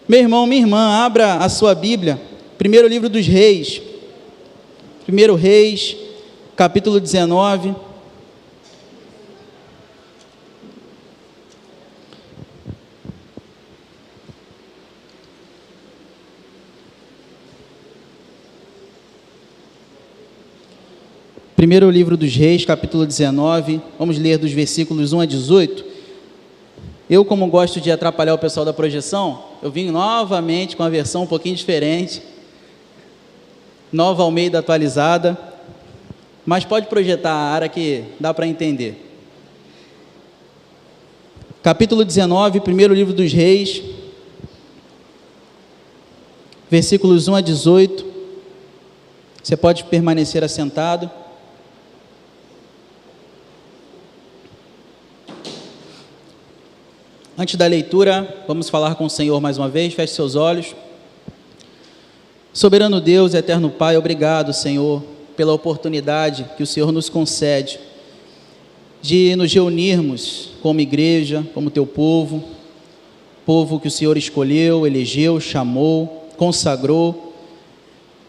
Meu irmão, minha irmã, abra a sua Bíblia, primeiro livro dos Reis, 1 Reis, capítulo 19. Primeiro livro dos Reis, capítulo 19, vamos ler dos versículos 1 a 18. Eu, como gosto de atrapalhar o pessoal da projeção, eu vim novamente com a versão um pouquinho diferente, Nova Almeida atualizada, mas pode projetar a área que dá para entender. Capítulo 19, primeiro livro dos Reis, versículos 1 a 18, você pode permanecer assentado. Antes da leitura, vamos falar com o Senhor mais uma vez, feche seus olhos. Soberano Deus, eterno Pai, obrigado, Senhor, pela oportunidade que o Senhor nos concede de nos reunirmos como igreja, como teu povo que o Senhor escolheu, elegeu, chamou, consagrou.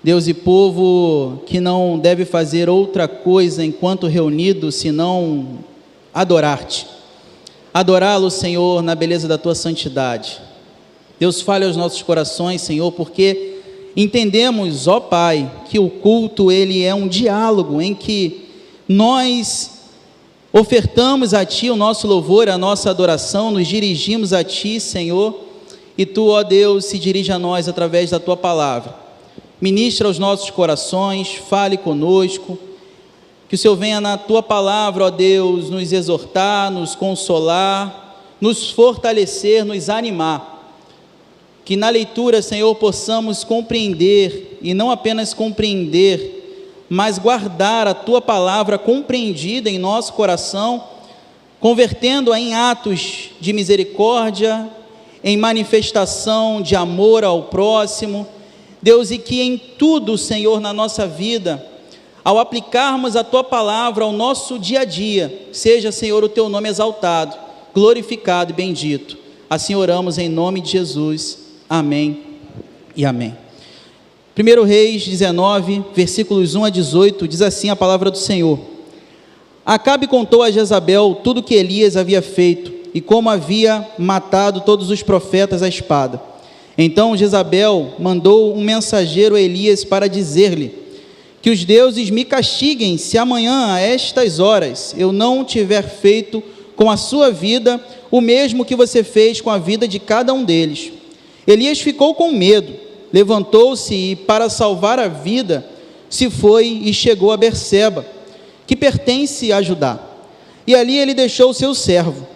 Deus, e povo que não deve fazer outra coisa enquanto reunido, senão adorar-te. Adorá-lo, Senhor, na beleza da tua santidade. Deus, fale aos nossos corações, Senhor, porque entendemos, ó Pai, que o culto, ele é um diálogo em que nós ofertamos a Ti o nosso louvor, a nossa adoração, nos dirigimos a Ti, Senhor, e Tu, ó Deus, se dirige a nós através da Tua palavra. Ministra aos nossos corações, fale conosco, que o Senhor venha na Tua palavra, ó Deus, nos exortar, nos consolar, nos fortalecer, nos animar. Que na leitura, Senhor, possamos compreender, e não apenas compreender, mas guardar a Tua palavra compreendida em nosso coração, convertendo-a em atos de misericórdia, em manifestação de amor ao próximo. Deus, e que em tudo, Senhor, na nossa vida, ao aplicarmos a Tua palavra ao nosso dia a dia, seja, Senhor, o Teu nome exaltado, glorificado e bendito. Assim oramos em nome de Jesus. Amém e amém. 1 Reis 19, versículos 1 a 18, diz assim a palavra do Senhor. Acabe contou a Jezabel tudo o que Elias havia feito, e como havia matado todos os profetas à espada. Então Jezabel mandou um mensageiro a Elias para dizer-lhe: que os deuses me castiguem, se amanhã, a estas horas, eu não tiver feito com a sua vida o mesmo que você fez com a vida de cada um deles. Elias ficou com medo, levantou-se e, para salvar a vida, se foi e chegou a Berseba, que pertence a Judá. E ali ele deixou o seu servo.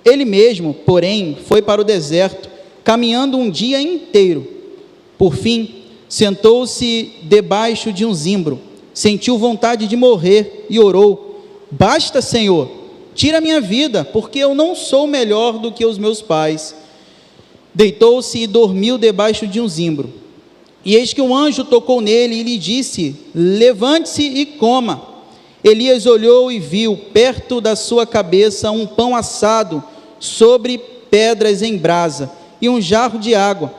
Ele mesmo, porém, foi para o deserto, caminhando um dia inteiro. Por fim, sentou-se debaixo de um zimbro, sentiu vontade de morrer e orou: basta, Senhor, tira minha vida, porque eu não sou melhor do que os meus pais. Deitou-se e dormiu debaixo de um zimbro. E eis que um anjo tocou nele e lhe disse: levante-se e coma. Elias olhou e viu, perto da sua cabeça, um pão assado sobre pedras em brasa e um jarro de água.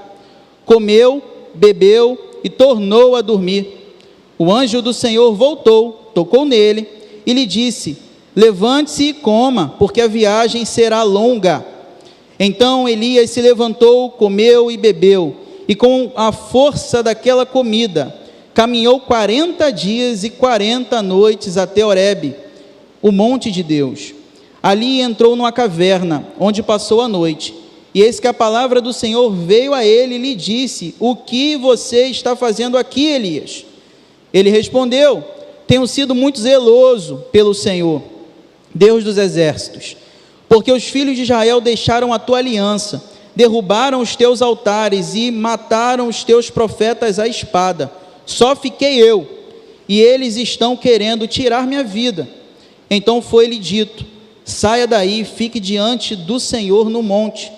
Comeu, bebeu e tornou a dormir. O anjo do Senhor voltou, tocou nele e lhe disse: levante-se e coma, porque a viagem será longa. Então Elias se levantou, comeu e bebeu, e com a força daquela comida, caminhou 40 dias e 40 noites até Horebe, o monte de Deus. Ali entrou numa caverna, onde passou a noite. E eis que a palavra do Senhor veio a ele e lhe disse: o que você está fazendo aqui, Elias? Ele respondeu: tenho sido muito zeloso pelo Senhor, Deus dos exércitos, porque os filhos de Israel deixaram a tua aliança, derrubaram os teus altares e mataram os teus profetas à espada. Só fiquei eu, e eles estão querendo tirar minha vida. Então foi-lhe dito: saia daí e fique diante do Senhor no monte.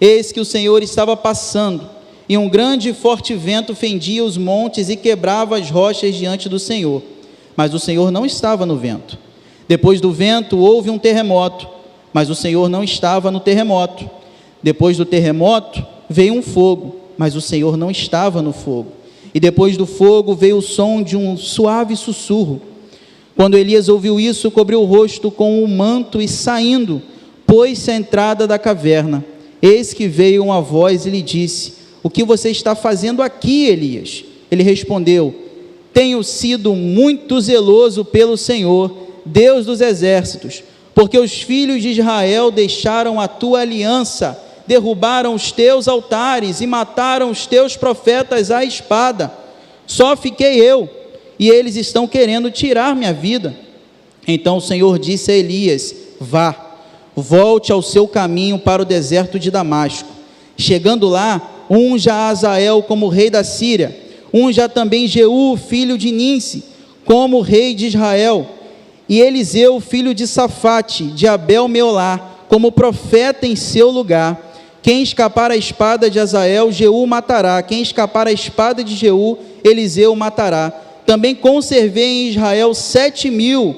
Eis que o Senhor estava passando, e um grande e forte vento fendia os montes e quebrava as rochas diante do Senhor. Mas o Senhor não estava no vento. Depois do vento houve um terremoto, mas o Senhor não estava no terremoto. Depois do terremoto veio um fogo, mas o Senhor não estava no fogo. E depois do fogo veio o som de um suave sussurro. Quando Elias ouviu isso, cobriu o rosto com um manto e saindo, pôs-se à entrada da caverna. Eis que veio uma voz e lhe disse: o que você está fazendo aqui, Elias? Ele respondeu: tenho sido muito zeloso pelo Senhor, Deus dos exércitos, porque os filhos de Israel deixaram a tua aliança, derrubaram os teus altares e mataram os teus profetas à espada. Só fiquei eu, e eles estão querendo tirar minha vida. Então o Senhor disse a Elias: vá, volte ao seu caminho para o deserto de Damasco. Chegando lá, unja a Azael como rei da Síria, unja também Jeú, filho de Ninsi, como rei de Israel, e Eliseu, filho de Safate, de Abel-Meolá, como profeta em seu lugar. Quem escapar a espada de Azael, Jeú matará. Quem escapar a espada de Jeú, Eliseu matará. Também conservei em Israel 7.000,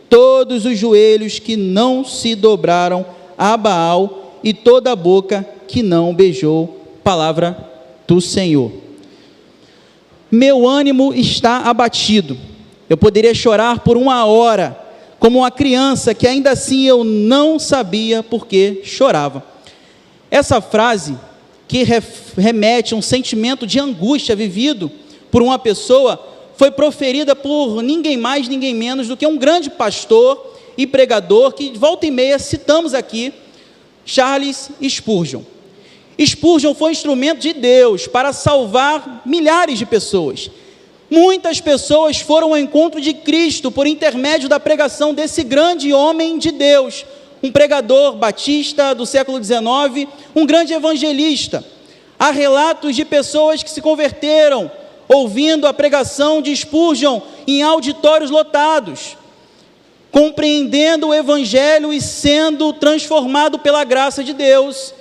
todos os joelhos que não se dobraram a Baal, e toda a boca que não beijou. Palavra do Senhor. Meu ânimo está abatido. Eu poderia chorar por 1 hora, como uma criança que ainda assim eu não sabia por que chorava. Essa frase, que remete a um sentimento de angústia vivido por uma pessoa, foi proferida por ninguém mais, ninguém menos do que um grande pastor e pregador, que volta e meia citamos aqui, Charles Spurgeon. Spurgeon foi instrumento de Deus para salvar milhares de pessoas. Muitas pessoas foram ao encontro de Cristo por intermédio da pregação desse grande homem de Deus, um pregador batista do século XIX, um grande evangelista. Há relatos de pessoas que se converteram ouvindo a pregação de Spurgeon em auditórios lotados, compreendendo o evangelho e sendo transformado pela graça de Deus.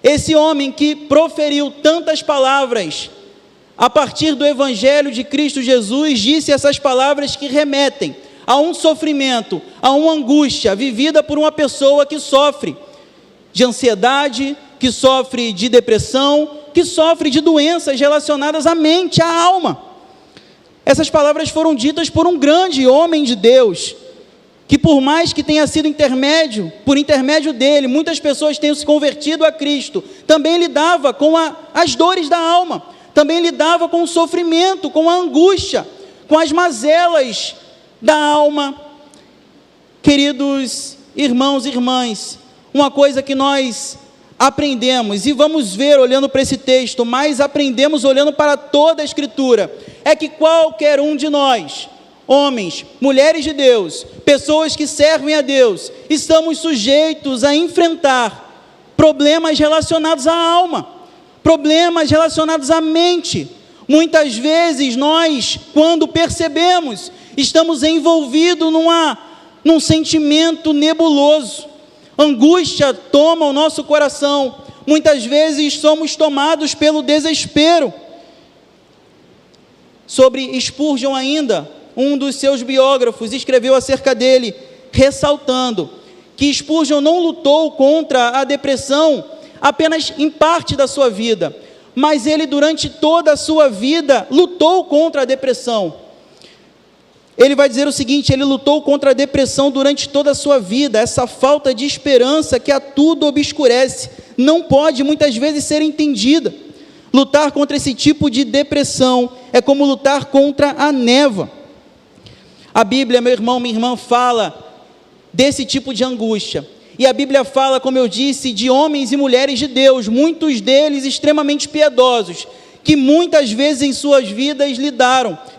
Esse homem que proferiu tantas palavras a partir do evangelho de Cristo Jesus, disse essas palavras que remetem a um sofrimento, a uma angústia vivida por uma pessoa que sofre de ansiedade, que sofre de depressão, que sofre de doenças relacionadas à mente, à alma. Essas palavras foram ditas por um grande homem de Deus, que por mais que tenha sido por intermédio dele, muitas pessoas tenham se convertido a Cristo, também lidava com as dores da alma, também lidava com o sofrimento, com a angústia, com as mazelas da alma. Queridos irmãos e irmãs, uma coisa que nós aprendemos, e vamos ver olhando para esse texto, mas aprendemos olhando para toda a Escritura, é que qualquer um de nós, homens, mulheres de Deus, pessoas que servem a Deus, estamos sujeitos a enfrentar problemas relacionados à alma, problemas relacionados à mente. Muitas vezes nós, quando percebemos, estamos envolvidos num sentimento nebuloso. Angústia toma o nosso coração. Muitas vezes somos tomados pelo desespero. Sobre Spurgeon ainda, um dos seus biógrafos escreveu acerca dele, ressaltando que Spurgeon não lutou contra a depressão apenas em parte da sua vida, mas ele durante toda a sua vida lutou contra a depressão. Ele vai dizer o seguinte: ele lutou contra a depressão durante toda a sua vida. Essa falta de esperança que a tudo obscurece não pode muitas vezes ser entendida. Lutar contra esse tipo de depressão é como lutar contra a névoa. A Bíblia, meu irmão, minha irmã, fala desse tipo de angústia. E a Bíblia fala, como eu disse, de homens e mulheres de Deus, muitos deles extremamente piedosos, que muitas vezes em suas vidas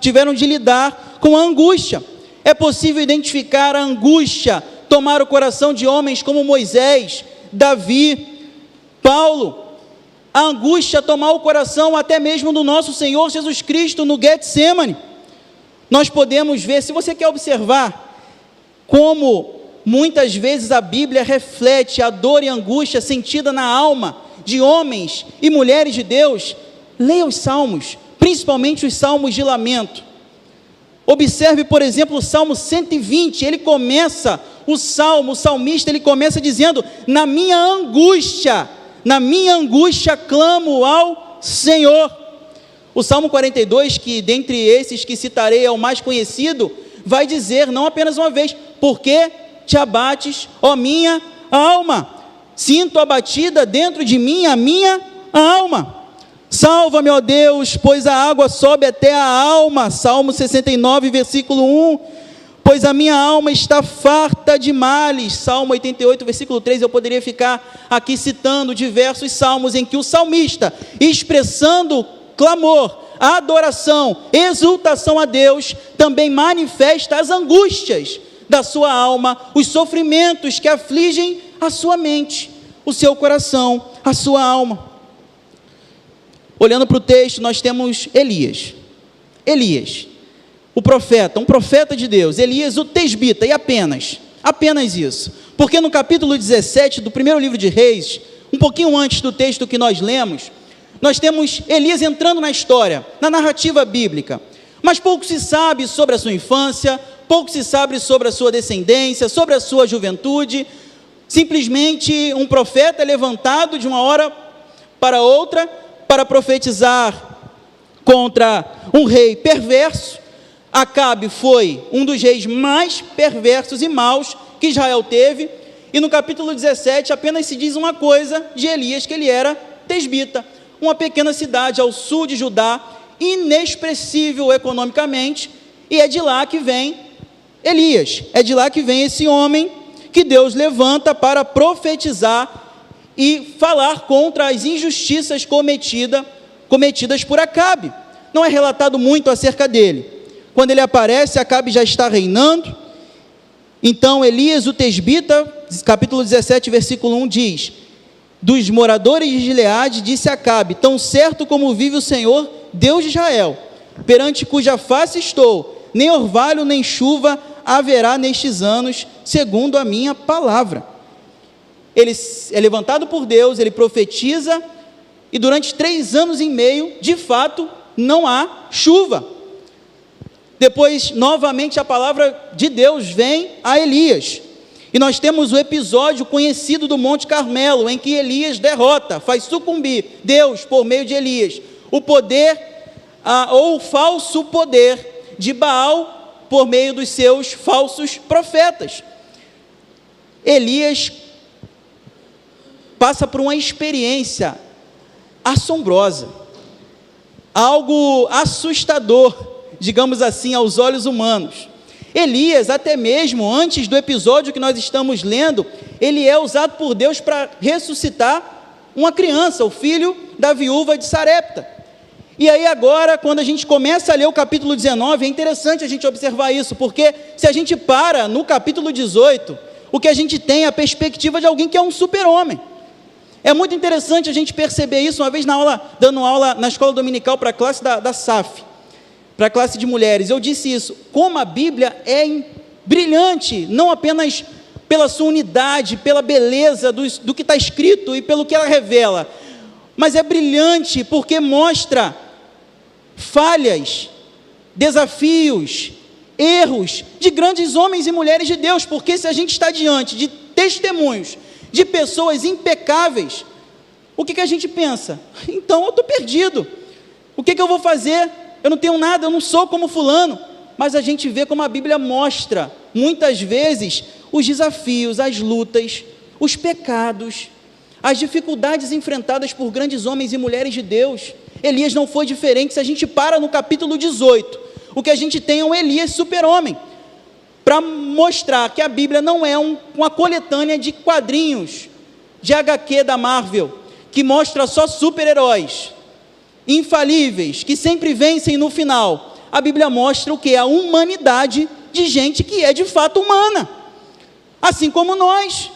tiveram de lidar com a angústia. É possível identificar a angústia, tomar o coração de homens como Moisés, Davi, Paulo. A angústia tomar o coração até mesmo do nosso Senhor Jesus Cristo no Getsemane. Nós podemos ver, se você quer observar, como muitas vezes a Bíblia reflete a dor e a angústia sentida na alma de homens e mulheres de Deus, leia os salmos, principalmente os salmos de lamento. Observe, por exemplo, o Salmo 120, o salmista ele começa dizendo: na minha angústia, na minha angústia clamo ao Senhor. O Salmo 42, que dentre esses que citarei é o mais conhecido, vai dizer, não apenas uma vez, por que te abates, ó minha alma? Sinto abatida dentro de mim a minha alma. Salva-me, ó Deus, pois a água sobe até a alma. Salmo 69, versículo 1. Pois a minha alma está farta de males. Salmo 88, versículo 3. Eu poderia ficar aqui citando diversos salmos em que o salmista, expressando clamor, adoração, exultação a Deus, também manifesta as angústias da sua alma, os sofrimentos que afligem a sua mente, o seu coração, a sua alma. Olhando para o texto, nós temos Elias, o profeta, um profeta de Deus, Elias o tesbita, e apenas isso, porque no capítulo 17 do primeiro livro de Reis, um pouquinho antes do texto que nós lemos, nós temos Elias entrando na história, na narrativa bíblica, mas pouco se sabe sobre a sua infância, pouco se sabe sobre a sua descendência, sobre a sua juventude. Simplesmente um profeta é levantado de uma hora para outra para profetizar contra um rei perverso. Acabe foi um dos reis mais perversos e maus que Israel teve, e no capítulo 17 apenas se diz uma coisa de Elias, que ele era tesbita, uma pequena cidade ao sul de Judá, inexpressível economicamente, e é de lá que vem Elias, é de lá que vem esse homem que Deus levanta para profetizar e falar contra as injustiças cometidas por Acabe. Não é relatado muito acerca dele. Quando ele aparece, Acabe já está reinando. Então Elias o tesbita, capítulo 17, versículo 1 diz: dos moradores de Gileade disse Acabe: tão certo como vive o Senhor, Deus de Israel, perante cuja face estou, nem orvalho nem chuva haverá nestes anos, segundo a minha palavra. Ele é levantado por Deus, ele profetiza, e durante 3 anos e meio, de fato, não há chuva. Depois, novamente, a palavra de Deus vem a Elias, e nós temos o episódio conhecido do Monte Carmelo, em que Elias derrota, faz sucumbir Deus, por meio de Elias, o poder, ou o falso poder de Baal, por meio dos seus falsos profetas. Elias passa por uma experiência assombrosa, algo assustador, digamos assim, aos olhos humanos. Elias, até mesmo antes do episódio que nós estamos lendo, ele é usado por Deus para ressuscitar uma criança, o filho da viúva de Sarepta. E aí agora, quando a gente começa a ler o capítulo 19, é interessante a gente observar isso, porque se a gente para no capítulo 18, o que a gente tem é a perspectiva de alguém que é um super-homem. É muito interessante a gente perceber isso. Uma vez dando aula na escola dominical para a classe da SAF, para a classe de mulheres, eu disse isso, como a Bíblia é brilhante, não apenas pela sua unidade, pela beleza do que está escrito e pelo que ela revela, mas é brilhante porque mostra falhas, desafios, erros de grandes homens e mulheres de Deus, porque se a gente está diante de testemunhos de pessoas impecáveis, o que a gente pensa? Então eu estou perdido, o que eu vou fazer? Eu não tenho nada, eu não sou como fulano. Mas a gente vê como a Bíblia mostra, muitas vezes, os desafios, as lutas, os pecados, as dificuldades enfrentadas por grandes homens e mulheres de Deus. Elias não foi diferente. Se a gente para no capítulo 18, o que a gente tem é um Elias super-homem, para mostrar que a Bíblia não é uma coletânea de quadrinhos, de HQ da Marvel, que mostra só super-heróis, infalíveis, que sempre vencem no final. A Bíblia mostra o que? A humanidade de gente que é de fato humana, assim como nós.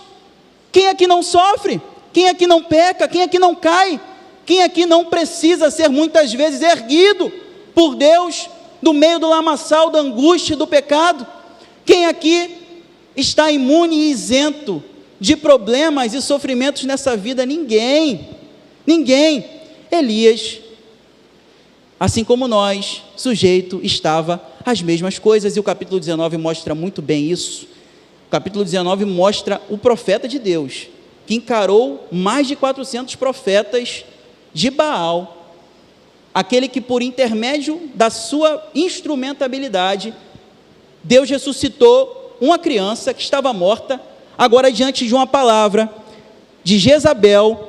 Quem aqui não sofre? Quem aqui não peca? Quem aqui não cai? Quem aqui não precisa ser muitas vezes erguido por Deus do meio do lamaçal da angústia e do pecado? Quem aqui está imune e isento de problemas e sofrimentos nessa vida? Ninguém. Elias, assim como nós, sujeito estava às mesmas coisas, e o capítulo 19 mostra muito bem isso. O capítulo 19 mostra o profeta de Deus, que encarou mais de 400 profetas de Baal, aquele que por intermédio da sua instrumentabilidade, Deus ressuscitou uma criança que estava morta, agora diante de uma palavra de Jezabel,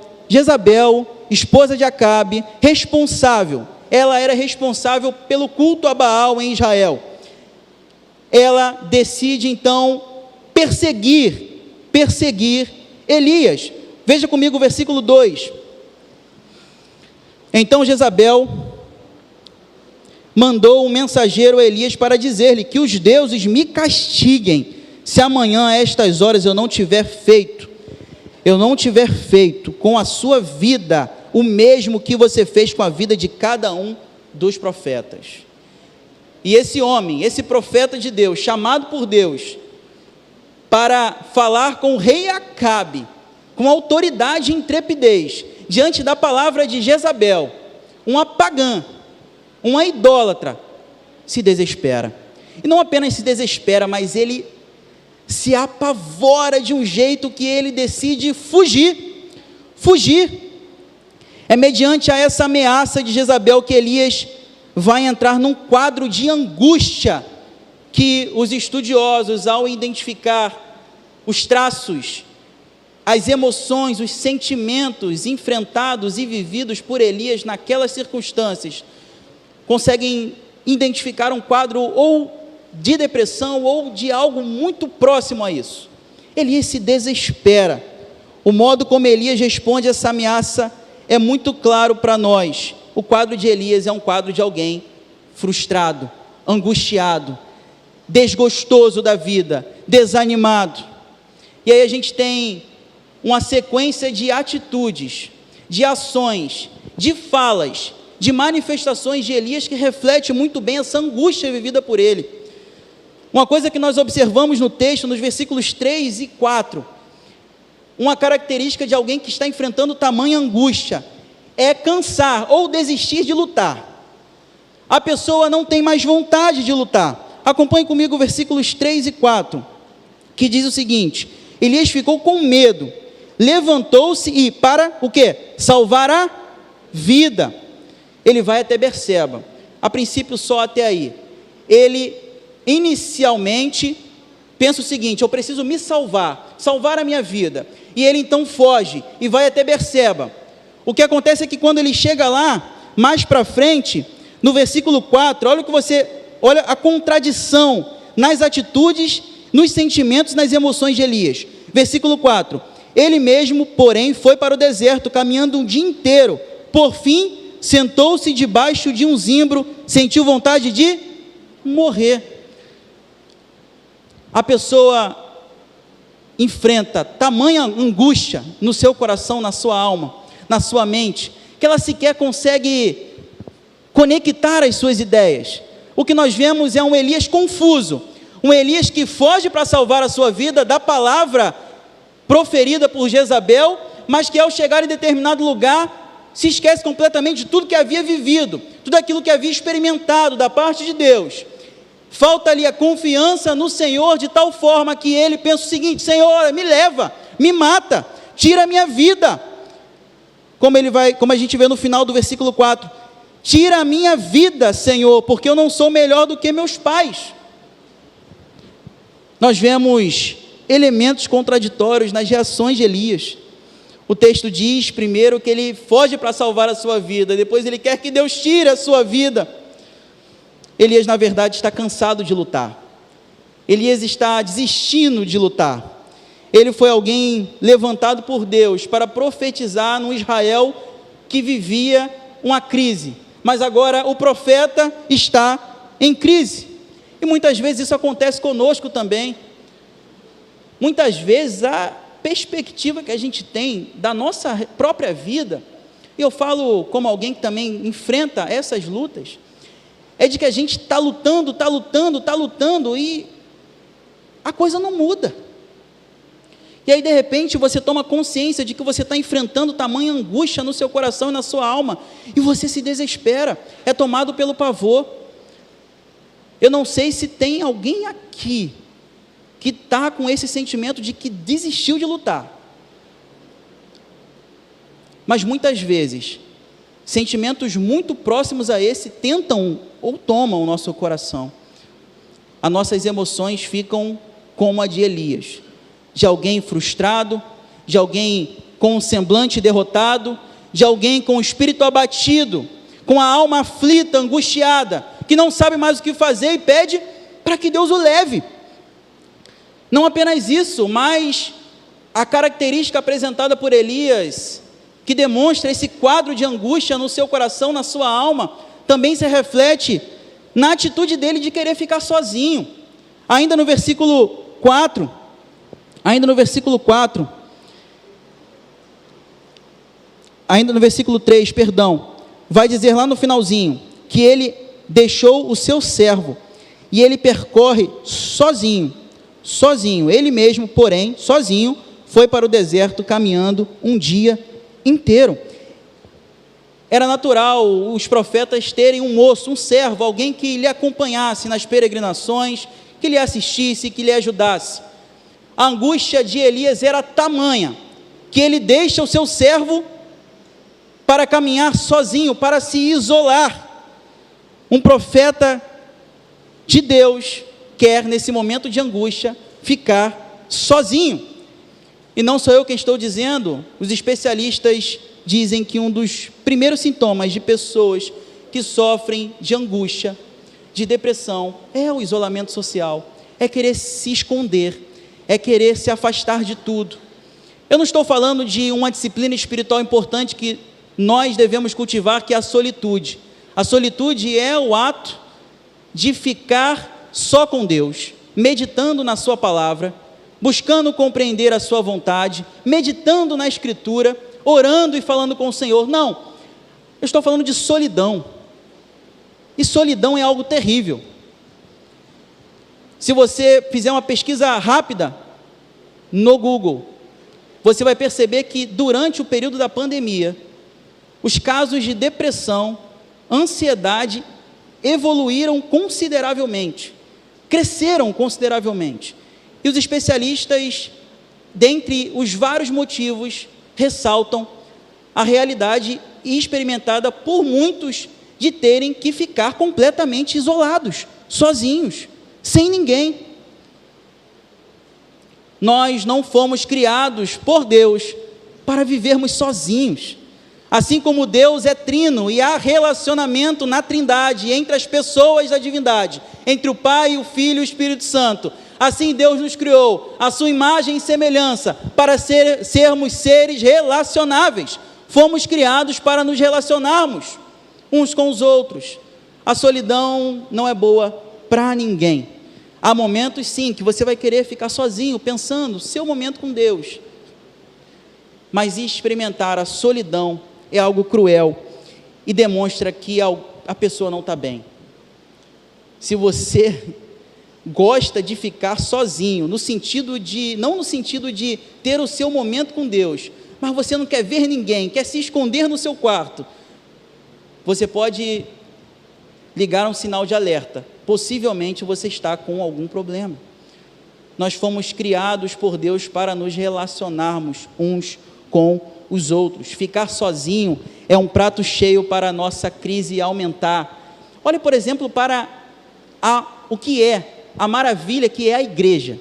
esposa de Acabe, responsável, ela era responsável pelo culto a Baal em Israel. Ela decide então perseguir Elias. Veja comigo o versículo 2. Então Jezabel mandou um mensageiro a Elias para dizer-lhe que os deuses me castiguem, se amanhã a estas horas eu não tiver feito com a sua vida o mesmo que você fez com a vida de cada um dos profetas. E esse homem, esse profeta de Deus, chamado por Deus para falar com o rei Acabe, com autoridade e intrepidez, diante da palavra de Jezabel, uma pagã, uma idólatra, se desespera. E não apenas se desespera, mas ele se apavora de um jeito que ele decide fugir. É mediante a essa ameaça de Jezabel que Elias vai entrar num quadro de angústia, que os estudiosos, ao identificar os traços, as emoções, os sentimentos enfrentados e vividos por Elias naquelas circunstâncias, conseguem identificar um quadro ou de depressão ou de algo muito próximo a isso. Elias se desespera. O modo como Elias responde a essa ameaça é muito claro para nós. O quadro de Elias é um quadro de alguém frustrado, angustiado, desgostoso da vida, desanimado. E aí a gente tem uma sequência de atitudes, de ações, de falas, de manifestações de Elias que reflete muito bem essa angústia vivida por ele. Uma coisa que nós observamos no texto, nos versículos 3 e 4, uma característica de alguém que está enfrentando tamanha angústia, é cansar ou desistir de lutar. A pessoa não tem mais vontade de lutar. Acompanhe comigo versículos 3 e 4, que diz o seguinte: Elias ficou com medo, levantou-se e, para o quê? Salvar a vida. Ele vai até Berseba, a princípio só até aí. Ele inicialmente pensa o seguinte: eu preciso me salvar a minha vida. E ele então foge e vai até Berseba. O que acontece é que quando ele chega lá, mais para frente, no versículo 4, olha a contradição nas atitudes, nos sentimentos, nas emoções de Elias. Versículo 4: ele mesmo, porém, foi para o deserto, caminhando um dia inteiro. Por fim, sentou-se debaixo de um zimbro, sentiu vontade de morrer. A pessoa enfrenta tamanha angústia no seu coração, na sua alma, na sua mente, que ela sequer consegue conectar as suas ideias. O que nós vemos é um Elias confuso, um Elias que foge para salvar a sua vida da palavra proferida por Jezabel, mas que ao chegar em determinado lugar, se esquece completamente de tudo que havia vivido, tudo aquilo que havia experimentado da parte de Deus. Falta-lhe a confiança no Senhor, de tal forma que ele pensa o seguinte: Senhor, me leva, me mata, tira a minha vida. Como a gente vê no final do versículo 4, tira a minha vida, Senhor, porque eu não sou melhor do que meus pais. Nós vemos elementos contraditórios nas reações de Elias. O texto diz primeiro que ele foge para salvar a sua vida, depois ele quer que Deus tire a sua vida. Elias, na verdade, está cansado de lutar. Elias está desistindo de lutar. Ele foi alguém levantado por Deus para profetizar no Israel que vivia uma crise, mas agora o profeta está em crise. E muitas vezes isso acontece conosco também. Muitas vezes a perspectiva que a gente tem da nossa própria vida, e eu falo como alguém que também enfrenta essas lutas, é de que a gente está lutando e a coisa não muda. E aí de repente você toma consciência de que você está enfrentando tamanha angústia no seu coração e na sua alma, e você se desespera, é tomado pelo pavor. Eu não sei se tem alguém aqui que está com esse sentimento de que desistiu de lutar, Mas muitas vezes, sentimentos muito próximos a esse tentam ou tomam o nosso coração. As nossas emoções ficam como a de Elias, de alguém frustrado, de alguém com um semblante derrotado, de alguém com o espírito abatido, com a alma aflita, angustiada, que não sabe mais o que fazer e pede para que Deus o leve. Não apenas isso, mas a característica apresentada por Elias, que demonstra esse quadro de angústia no seu coração, na sua alma, também se reflete na atitude dele de querer ficar sozinho. Ainda no versículo 4, ainda no versículo 3, vai dizer lá no finalzinho, que ele deixou o seu servo, e ele percorre sozinho, ele mesmo, porém, sozinho, foi para o deserto caminhando um dia inteiro. Era natural os profetas terem um moço, um servo, alguém que lhe acompanhasse nas peregrinações, que lhe assistisse, que lhe ajudasse. A angústia de Elias era tamanha, que ele deixa o seu servo para caminhar sozinho, para se isolar. Um profeta de Deus quer, nesse momento de angústia, ficar sozinho. E não sou eu quem estou dizendo, os especialistas dizem que um dos primeiros sintomas de pessoas que sofrem de angústia, de depressão, é o isolamento social, é querer se esconder, é querer se afastar de tudo. Eu não estou falando de uma disciplina espiritual importante que nós devemos cultivar, que é a solitude. A solitude é o ato de ficar só com Deus, meditando na sua palavra, buscando compreender a sua vontade, meditando na Escritura, orando e falando com o Senhor. Não, eu estou falando de solidão, e solidão é algo terrível. Se você fizer uma pesquisa rápida no Google, você vai perceber que durante o período da pandemia, os casos de depressão, ansiedade, evoluíram consideravelmente, cresceram consideravelmente. E os especialistas, dentre os vários motivos, ressaltam a realidade experimentada por muitos de terem que ficar completamente isolados, sozinhos, sem ninguém. Nós não fomos criados por Deus para vivermos sozinhos. Assim como Deus é trino e há relacionamento na Trindade, entre as pessoas da divindade, entre o Pai, o Filho e o Espírito Santo, assim Deus nos criou, a sua imagem e semelhança, para sermos seres relacionáveis. Fomos criados para nos relacionarmos uns com os outros. A solidão não é boa para ninguém. Há momentos sim, que você vai querer ficar sozinho, pensando, seu momento com Deus. Mas experimentar a solidão é algo cruel e demonstra que a pessoa não está bem. Se você gosta de ficar sozinho, no sentido de, não no sentido de ter o seu momento com Deus, mas você não quer ver ninguém, quer se esconder no seu quarto, você pode ligar um sinal de alerta. Possivelmente você está com algum problema. Nós fomos criados por Deus para nos relacionarmos uns com os outros. Ficar sozinho é um prato cheio para a nossa crise aumentar. Olhe, por exemplo, para o que é a maravilha que é a igreja.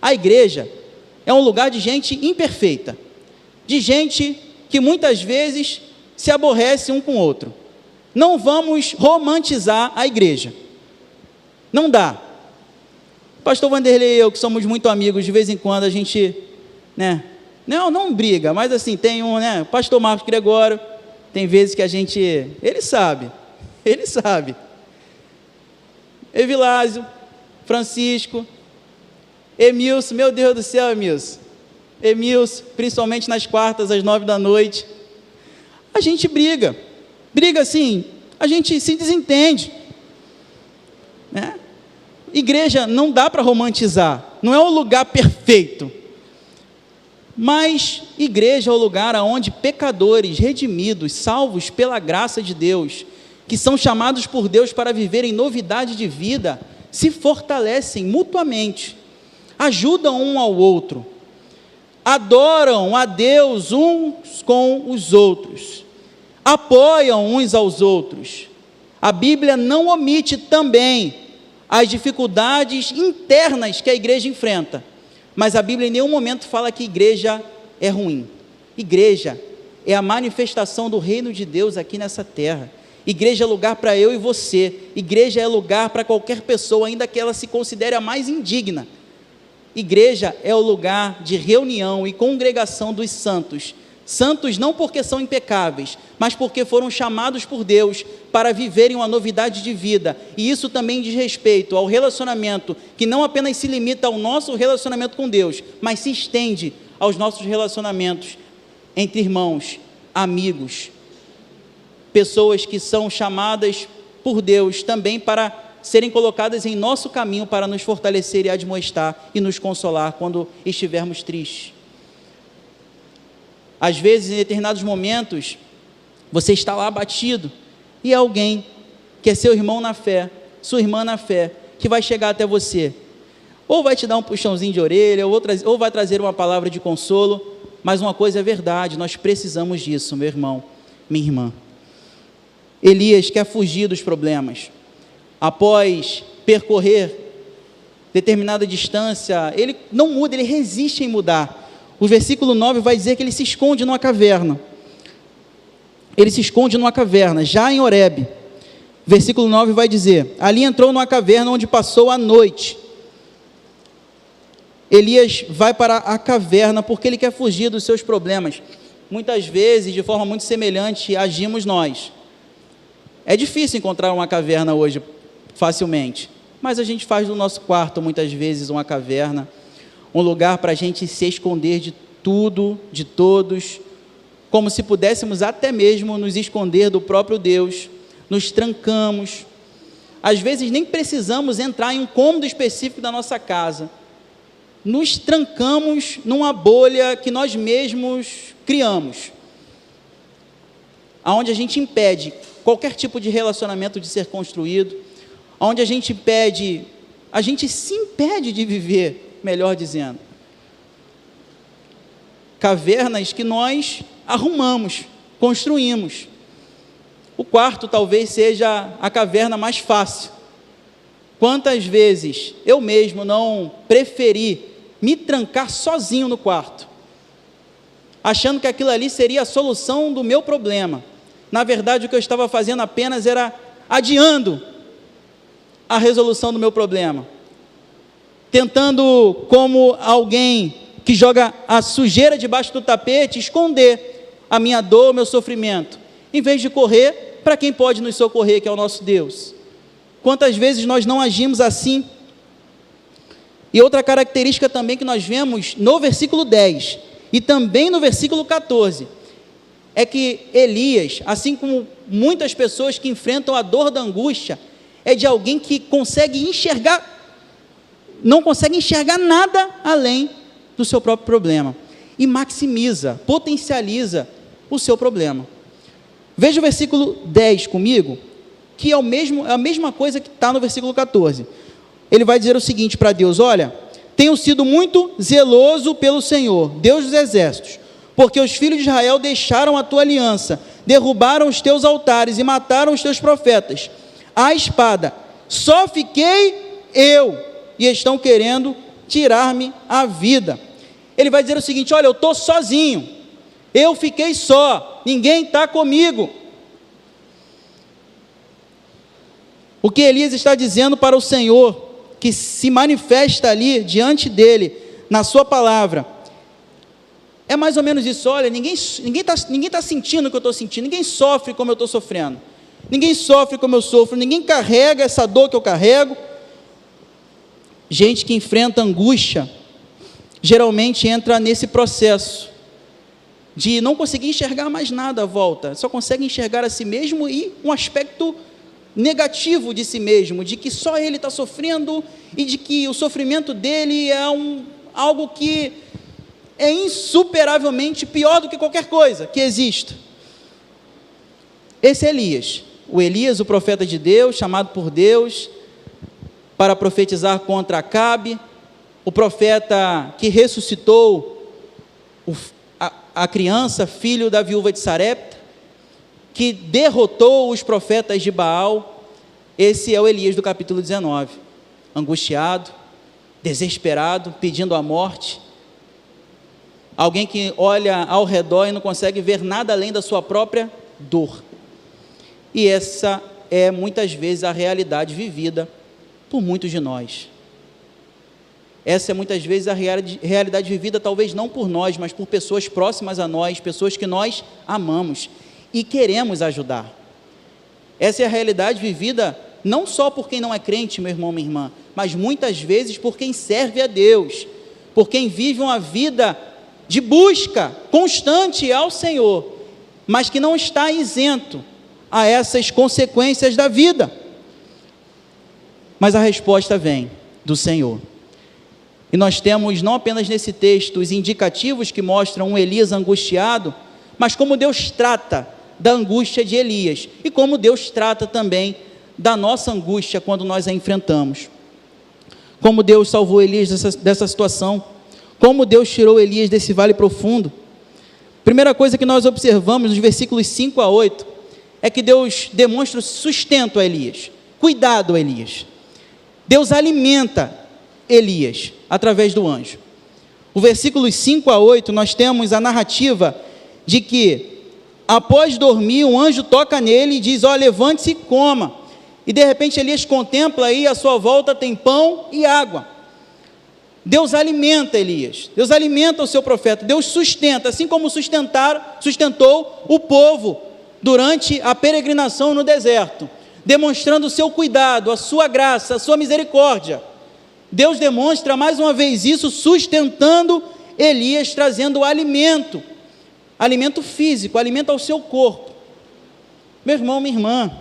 A igreja é um lugar de gente imperfeita, de gente que muitas vezes se aborrece um com o outro. Não vamos romantizar a igreja, não dá. Pastor Vanderlei e eu, que somos muito amigos, de vez em quando a gente, não briga, mas assim, tem pastor Marcos Gregório, tem vezes que a gente, ele sabe, Evilásio, Francisco, Emilson, meu Deus do céu, Emilson, principalmente nas quartas, às 9 da noite, a gente briga assim, a gente se desentende, Igreja não dá para romantizar, não é um lugar perfeito, mas igreja é o lugar onde pecadores redimidos, salvos pela graça de Deus, que são chamados por Deus para viverem novidade de vida, se fortalecem mutuamente, ajudam um ao outro. adoram a Deus uns com os outros, apoiam uns aos outros. A Bíblia não omite também as dificuldades internas que a igreja enfrenta, mas a Bíblia em nenhum momento fala que igreja é ruim. Igreja é a manifestação do reino de Deus aqui nessa terra. Igreja é lugar para eu e você. Igreja é lugar para qualquer pessoa, ainda que ela se considere a mais indigna. Igreja é o lugar de reunião e congregação dos santos. Santos não porque são impecáveis, mas porque foram chamados por Deus para viverem uma novidade de vida. E isso também diz respeito ao relacionamento, que não apenas se limita ao nosso relacionamento com Deus, mas se estende aos nossos relacionamentos entre irmãos, amigos, pessoas que são chamadas por Deus também para serem colocadas em nosso caminho para nos fortalecer e admoestar e nos consolar quando estivermos tristes. Às vezes, em determinados momentos, você está lá abatido e alguém que é seu irmão na fé, sua irmã na fé, que vai chegar até você, ou vai te dar um puxãozinho de orelha, ou vai trazer uma palavra de consolo, mas uma coisa é verdade, nós precisamos disso, meu irmão, minha irmã. Elias quer fugir dos problemas. Após percorrer determinada distância, ele não muda, ele resiste em mudar. O versículo 9 vai dizer que ele se esconde numa caverna. Ele se esconde numa caverna, já em Horebe. Versículo 9 vai dizer: ali entrou numa caverna onde passou a noite. Elias vai para a caverna porque ele quer fugir dos seus problemas. Muitas vezes, de forma muito semelhante, agimos nós. É difícil encontrar uma caverna hoje facilmente, mas a gente faz do nosso quarto muitas vezes uma caverna, um lugar para a gente se esconder de tudo, de todos, como se pudéssemos até mesmo nos esconder do próprio Deus. Nos trancamos, às vezes nem precisamos entrar em um cômodo específico da nossa casa, nos trancamos numa bolha que nós mesmos criamos, aonde a gente impede qualquer tipo de relacionamento de ser construído, onde a gente se impede de viver, melhor dizendo. Cavernas que nós arrumamos, construímos. O quarto talvez seja a caverna mais fácil. Quantas vezes eu mesmo não preferi me trancar sozinho no quarto, achando que aquilo ali seria a solução do meu problema. Na verdade, o que eu estava fazendo apenas era adiando a resolução do meu problema, tentando, como alguém que joga a sujeira debaixo do tapete, esconder a minha dor, o meu sofrimento, em vez de correr para quem pode nos socorrer, que é o nosso Deus. Quantas vezes nós não agimos assim? E outra característica também que nós vemos no versículo 10 e também no versículo 14, é que Elias, assim como muitas pessoas que enfrentam a dor da angústia, é de alguém que não consegue enxergar nada além do seu próprio problema, e maximiza, potencializa o seu problema. Veja o versículo 10 comigo, que é a mesma coisa que está no versículo 14. Ele vai dizer o seguinte para Deus: olha, tenho sido muito zeloso pelo Senhor, Deus dos exércitos, porque os filhos de Israel deixaram a tua aliança, derrubaram os teus altares e mataram os teus profetas. A espada, só fiquei eu, e estão querendo tirar-me a vida. Ele vai dizer o seguinte: olha, eu estou sozinho, eu fiquei só, ninguém está comigo. O que Elias está dizendo para o Senhor, que se manifesta ali diante dele, na sua palavra, é mais ou menos isso. Olha, ninguém está sentindo o que eu estou sentindo, ninguém sofre como eu estou sofrendo, ninguém sofre como eu sofro, ninguém carrega essa dor que eu carrego. Gente que enfrenta angústia, geralmente entra nesse processo de não conseguir enxergar mais nada à volta, só consegue enxergar a si mesmo e um aspecto negativo de si mesmo, de que só ele está sofrendo e de que o sofrimento dele é algo que é insuperavelmente pior do que qualquer coisa que exista. Esse é Elias, o profeta de Deus, chamado por Deus para profetizar contra Acabe, o profeta que ressuscitou a criança, filho da viúva de Sarepta, que derrotou os profetas de Baal. Esse é o Elias do capítulo 19, angustiado, desesperado, pedindo a morte, alguém que olha ao redor e não consegue ver nada além da sua própria dor. E essa é muitas vezes a realidade vivida por muitos de nós. Essa é muitas vezes a realidade vivida, talvez não por nós, mas por pessoas próximas a nós, pessoas que nós amamos e queremos ajudar. Essa é a realidade vivida não só por quem não é crente, meu irmão, minha irmã, mas muitas vezes por quem serve a Deus, por quem vive uma vida de busca constante ao Senhor, mas que não está isento a essas consequências da vida. Mas a resposta vem do Senhor. E nós temos não apenas nesse texto os indicativos que mostram um Elias angustiado, mas como Deus trata da angústia de Elias, e como Deus trata também da nossa angústia quando nós a enfrentamos. Como Deus salvou Elias dessa situação, como Deus tirou Elias desse vale profundo. Primeira coisa que nós observamos nos versículos 5 a 8, é que Deus demonstra sustento a Elias, cuidado a Elias. Deus alimenta Elias através do anjo. O versículos 5 a 8, nós temos a narrativa de que, após dormir, um anjo toca nele e diz: levante-se e coma. E de repente Elias contempla aí, à sua volta tem pão e água. Deus alimenta Elias, Deus alimenta o seu profeta, Deus sustenta, assim como sustentou o povo durante a peregrinação no deserto, demonstrando o seu cuidado, a sua graça, a sua misericórdia. Deus demonstra mais uma vez isso, sustentando Elias, trazendo alimento físico, alimento ao seu corpo. Meu irmão, minha irmã,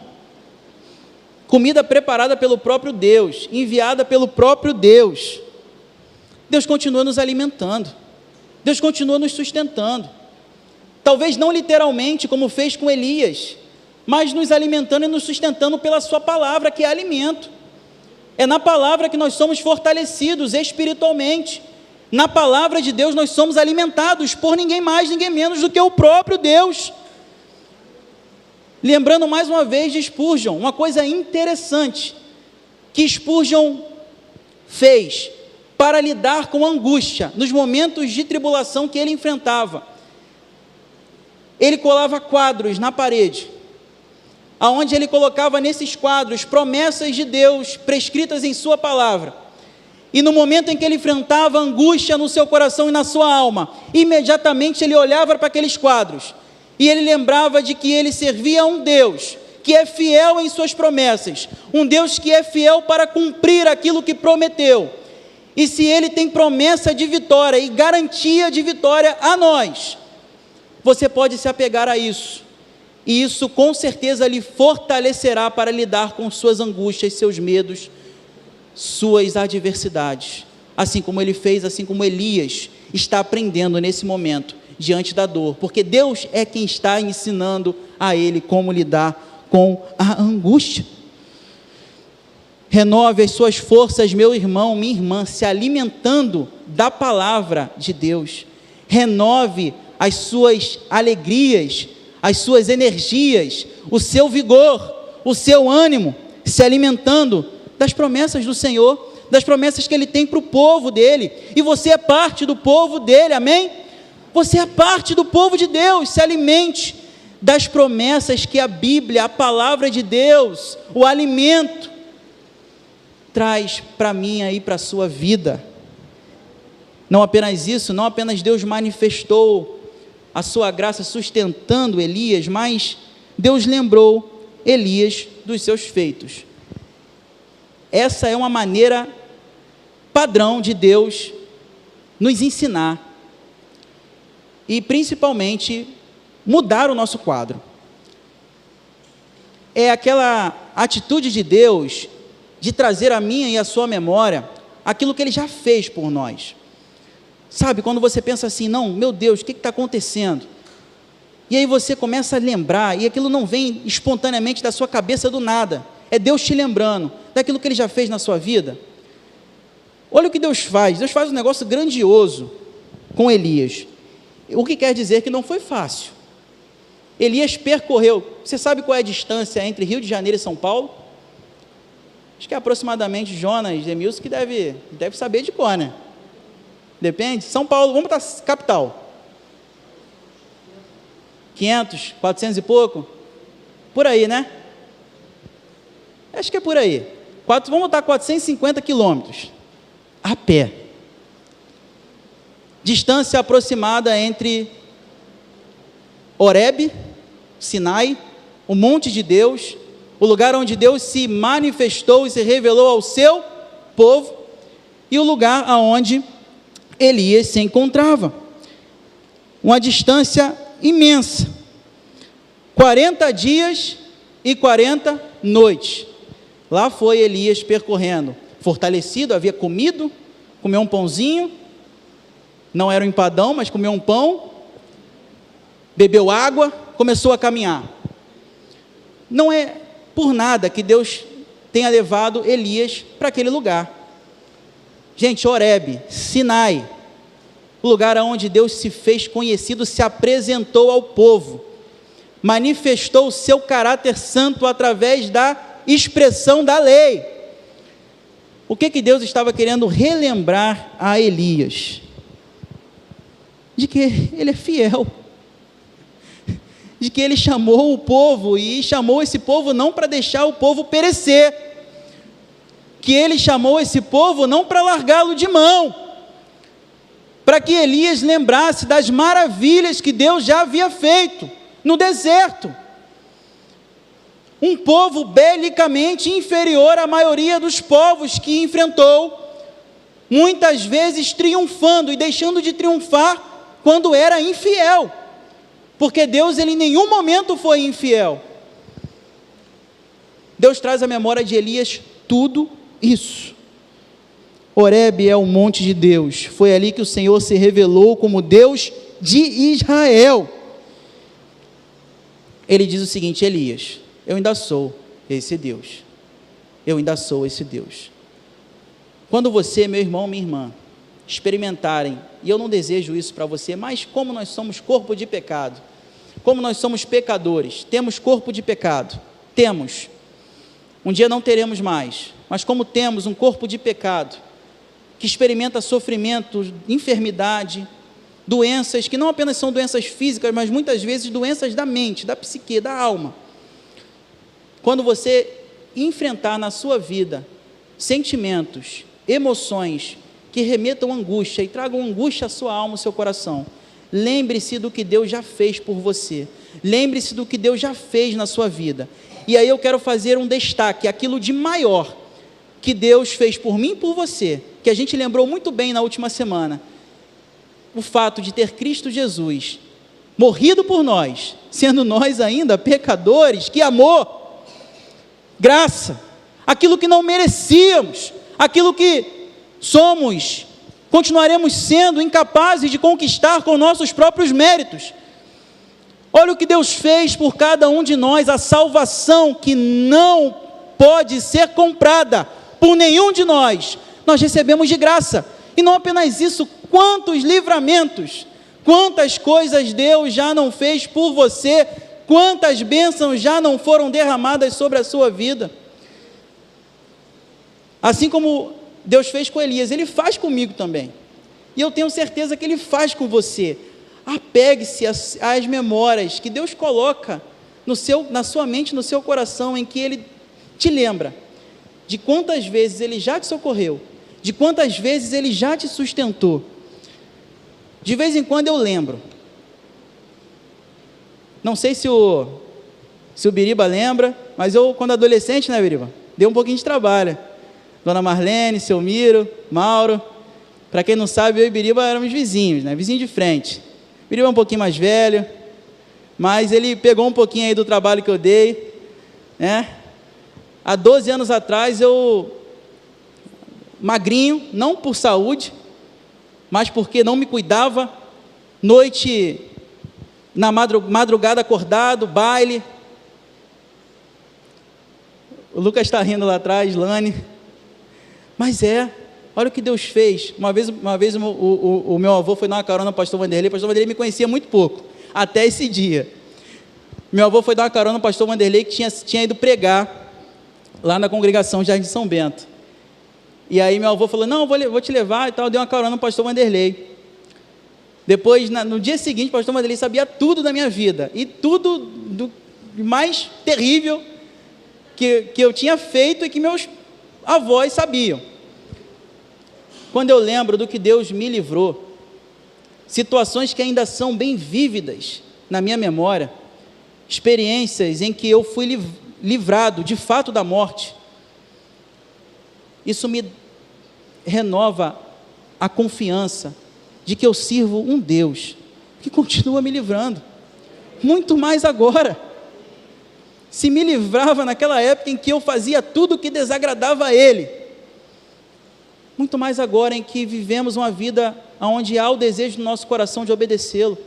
comida preparada pelo próprio Deus, enviada pelo próprio Deus. Deus continua nos alimentando, Deus continua nos sustentando, talvez não literalmente como fez com Elias, mas nos alimentando e nos sustentando pela sua palavra, que é alimento. É na palavra que nós somos fortalecidos espiritualmente, na palavra de Deus nós somos alimentados por ninguém mais, ninguém menos do que o próprio Deus. Lembrando mais uma vez de Spurgeon, uma coisa interessante que Spurgeon fez para lidar com a angústia nos momentos de tribulação que ele enfrentava. Ele colava quadros na parede, aonde ele colocava nesses quadros promessas de Deus prescritas em sua palavra. E no momento em que ele enfrentava angústia no seu coração e na sua alma, imediatamente ele olhava para aqueles quadros e ele lembrava de que ele servia a um Deus que é fiel em suas promessas, um Deus que é fiel para cumprir aquilo que prometeu. E se ele tem promessa de vitória e garantia de vitória a nós, você pode se apegar a isso, e isso com certeza lhe fortalecerá para lidar com suas angústias, seus medos, suas adversidades, assim como ele fez, assim como Elias está aprendendo nesse momento, diante da dor, porque Deus é quem está ensinando a ele como lidar com a angústia. Renove as suas forças, meu irmão, minha irmã, se alimentando da palavra de Deus. Renove as suas alegrias, as suas energias, o seu vigor, o seu ânimo, se alimentando das promessas do Senhor, das promessas que Ele tem para o povo dEle, e você é parte do povo dEle, amém? Você é parte do povo de Deus, se alimente das promessas que a Bíblia, a palavra de Deus, o alimento, traz para mim e para a sua vida. Não apenas isso, não apenas Deus manifestou a sua graça sustentando Elias, mas Deus lembrou Elias dos seus feitos. Essa é uma maneira padrão de Deus nos ensinar e principalmente mudar o nosso quadro. É aquela atitude de Deus de trazer a minha e a sua memória aquilo que Ele já fez por nós. Sabe, quando você pensa assim, não, meu Deus, o que está acontecendo? E aí você começa a lembrar, e aquilo não vem espontaneamente da sua cabeça do nada, é Deus te lembrando daquilo que Ele já fez na sua vida. Olha o que Deus faz um negócio grandioso com Elias. O que quer dizer que não foi fácil. Elias percorreu, você sabe qual é a distância entre Rio de Janeiro e São Paulo? Acho que é aproximadamente Jonas Demilson que deve saber de cor, né? Depende. São Paulo, vamos para a capital. 500, 400 e pouco? Por aí, né? Acho que é por aí. Vamos botar 450 quilômetros. A pé. Distância aproximada entre Horebe, Sinai, o monte de Deus, o lugar onde Deus se manifestou e se revelou ao seu povo, e o lugar aonde Elias se encontrava. Uma distância imensa. 40 dias e 40 noites. Lá foi Elias percorrendo, fortalecido, havia comido, comeu um pãozinho, não era um empadão, mas comeu um pão, bebeu água, começou a caminhar. Não é por nada que Deus tenha levado Elias para aquele lugar. Gente, Horebe, Sinai, o lugar onde Deus se fez conhecido, se apresentou ao povo, manifestou o seu caráter santo através da expressão da lei. O que Deus estava querendo relembrar a Elias? De que ele é fiel, de que ele chamou o povo, e chamou esse povo não para deixar o povo perecer, que ele chamou esse povo não para largá-lo de mão, para que Elias lembrasse das maravilhas que Deus já havia feito no deserto. Um povo belicamente inferior à maioria dos povos que enfrentou, muitas vezes triunfando e deixando de triunfar quando era infiel, porque Deus, ele em nenhum momento foi infiel. Deus traz à memória de Elias tudo isso. Horebe é o monte de Deus, foi ali que o Senhor se revelou como Deus de Israel. Ele diz o seguinte: Elias, eu ainda sou esse Deus, eu ainda sou esse Deus. Quando você, meu irmão, minha irmã, experimentarem, e eu não desejo isso para você, mas como nós somos corpo de pecado, como nós somos pecadores, temos corpo de pecado, temos, um dia não teremos mais, mas como temos um corpo de pecado, que experimenta sofrimento, enfermidade, doenças, que não apenas são doenças físicas, mas muitas vezes doenças da mente, da psique, da alma. Quando você enfrentar na sua vida sentimentos, emoções que remetam angústia e tragam angústia à sua alma, ao seu coração, lembre-se do que Deus já fez por você, lembre-se do que Deus já fez na sua vida. E aí eu quero fazer um destaque, aquilo de maior que Deus fez por mim e por você, que a gente lembrou muito bem na última semana, o fato de ter Cristo Jesus morrido por nós, sendo nós ainda pecadores. Que amor, graça, aquilo que não merecíamos, aquilo que somos, continuaremos sendo incapazes de conquistar com nossos próprios méritos. Olha o que Deus fez por cada um de nós, a salvação que não pode ser comprada por nenhum de nós, nós recebemos de graça. E não apenas isso, quantos livramentos, quantas coisas Deus já não fez por você, quantas bênçãos já não foram derramadas sobre a sua vida. Assim como Deus fez com Elias, Ele faz comigo também, e eu tenho certeza que Ele faz com você. Apegue-se às memórias que Deus coloca na sua mente, no seu coração, em que Ele te lembra de quantas vezes Ele já te socorreu, de quantas vezes Ele já te sustentou. De vez em quando eu lembro, não sei se o Biriba lembra, mas eu, quando adolescente, né, Biriba, deu um pouquinho de trabalho. Dona Marlene, seu Miro, Mauro, para quem não sabe, eu e Biriba éramos vizinhos, né? Vizinho de frente. Biriba é um pouquinho mais velho, mas ele pegou um pouquinho aí do trabalho que eu dei, né? Há 12 anos atrás, eu, magrinho, não por saúde, mas porque não me cuidava, noite, na madrugada acordado, baile. O Lucas está rindo lá atrás, Lani. Mas Olha o que Deus fez. Uma vez o meu avô foi dar uma carona no pastor Vanderlei. O pastor Vanderlei me conhecia muito pouco, até esse dia. Meu avô foi dar uma carona no pastor Vanderlei, que tinha ido pregar lá na congregação Jardim São Bento. E aí meu avô falou, não, vou te levar e tal, deu uma carona no pastor Vanderlei. Depois, no dia seguinte, o pastor Vanderlei sabia tudo da minha vida, e tudo do mais terrível que eu tinha feito e que meus avós sabiam. Quando eu lembro do que Deus me livrou, situações que ainda são bem vívidas na minha memória, experiências em que eu fui livrado de fato da morte, isso me renova a confiança de que eu sirvo um Deus que continua me livrando, muito mais agora. Se me livrava naquela época em que eu fazia tudo o que desagradava a Ele, muito mais agora em que vivemos uma vida onde há o desejo do nosso coração de obedecê-lo.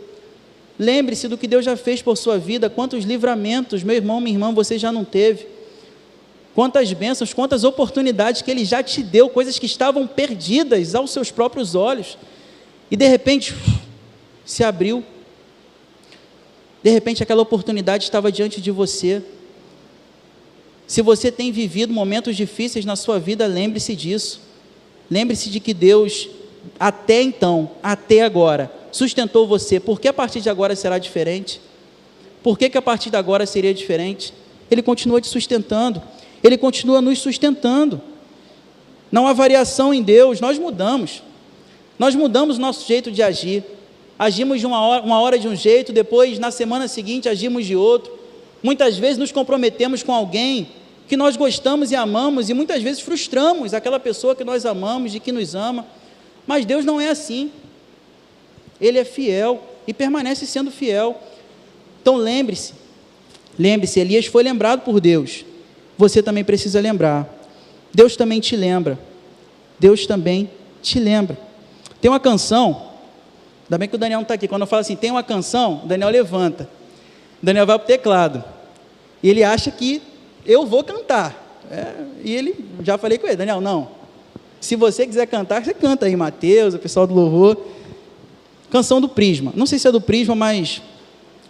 Lembre-se do que Deus já fez por sua vida, quantos livramentos, meu irmão, minha irmã, você já não teve, quantas bênçãos, quantas oportunidades que Ele já te deu, coisas que estavam perdidas aos seus próprios olhos, e de repente, se abriu, de repente aquela oportunidade estava diante de você. Se você tem vivido momentos difíceis na sua vida, lembre-se disso, lembre-se de que Deus, até então, até agora, sustentou você. Por que a partir de agora será diferente? Por que a partir de agora seria diferente? Ele continua te sustentando, Ele continua nos sustentando, não há variação em Deus. Nós mudamos o nosso jeito de agir, agimos de uma hora de um jeito, depois na semana seguinte agimos de outro, muitas vezes nos comprometemos com alguém que nós gostamos e amamos, e muitas vezes frustramos aquela pessoa que nós amamos e que nos ama, mas Deus não é assim, Ele é fiel e permanece sendo fiel. Então lembre-se, Elias foi lembrado por Deus, você também precisa lembrar, Deus também te lembra, Tem uma canção, ainda bem que o Daniel não está aqui, quando eu falo assim, tem uma canção, o Daniel levanta, o Daniel vai para o teclado, e ele acha que eu vou cantar, e ele, já falei com ele, Daniel, não, se você quiser cantar, você canta aí, Mateus, o pessoal do louvor. Canção do Prisma, não sei se é do Prisma, mas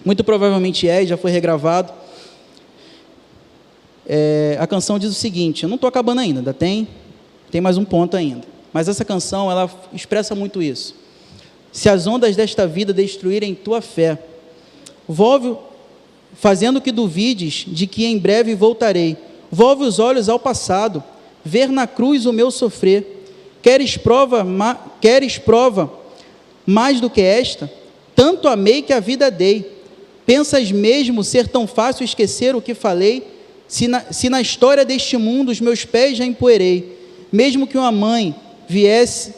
muito provavelmente é, e já foi regravado. A canção diz o seguinte, eu não estou acabando ainda tem mais um ponto ainda, mas essa canção, ela expressa muito isso. Se as ondas desta vida destruírem tua fé, volve, fazendo que duvides de que em breve voltarei, volve os olhos ao passado, ver na cruz o meu sofrer, queres prova mais do que esta? Tanto amei que a vida dei, pensas mesmo ser tão fácil esquecer o que falei? Se na história deste mundo os meus pés já empoeirei, mesmo que uma mãe viesse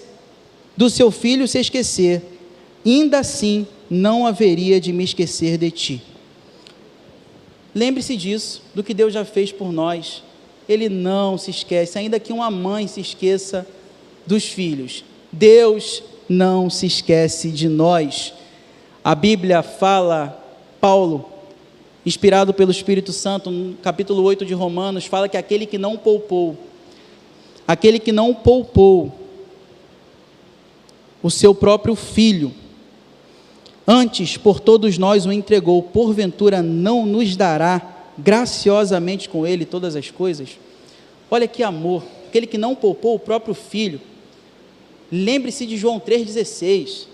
do seu filho se esquecer, ainda assim não haveria de me esquecer de ti. Lembre-se disso, do que Deus já fez por nós. Ele não se esquece, ainda que uma mãe se esqueça dos filhos, Deus não se esquece de nós. A Bíblia fala, Paulo, inspirado pelo Espírito Santo, no capítulo 8 de Romanos, fala que aquele que não poupou o seu próprio filho, antes por todos nós o entregou, porventura não nos dará graciosamente com ele todas as coisas? Olha que amor, aquele que não poupou o próprio filho. Lembre-se de João 3,16,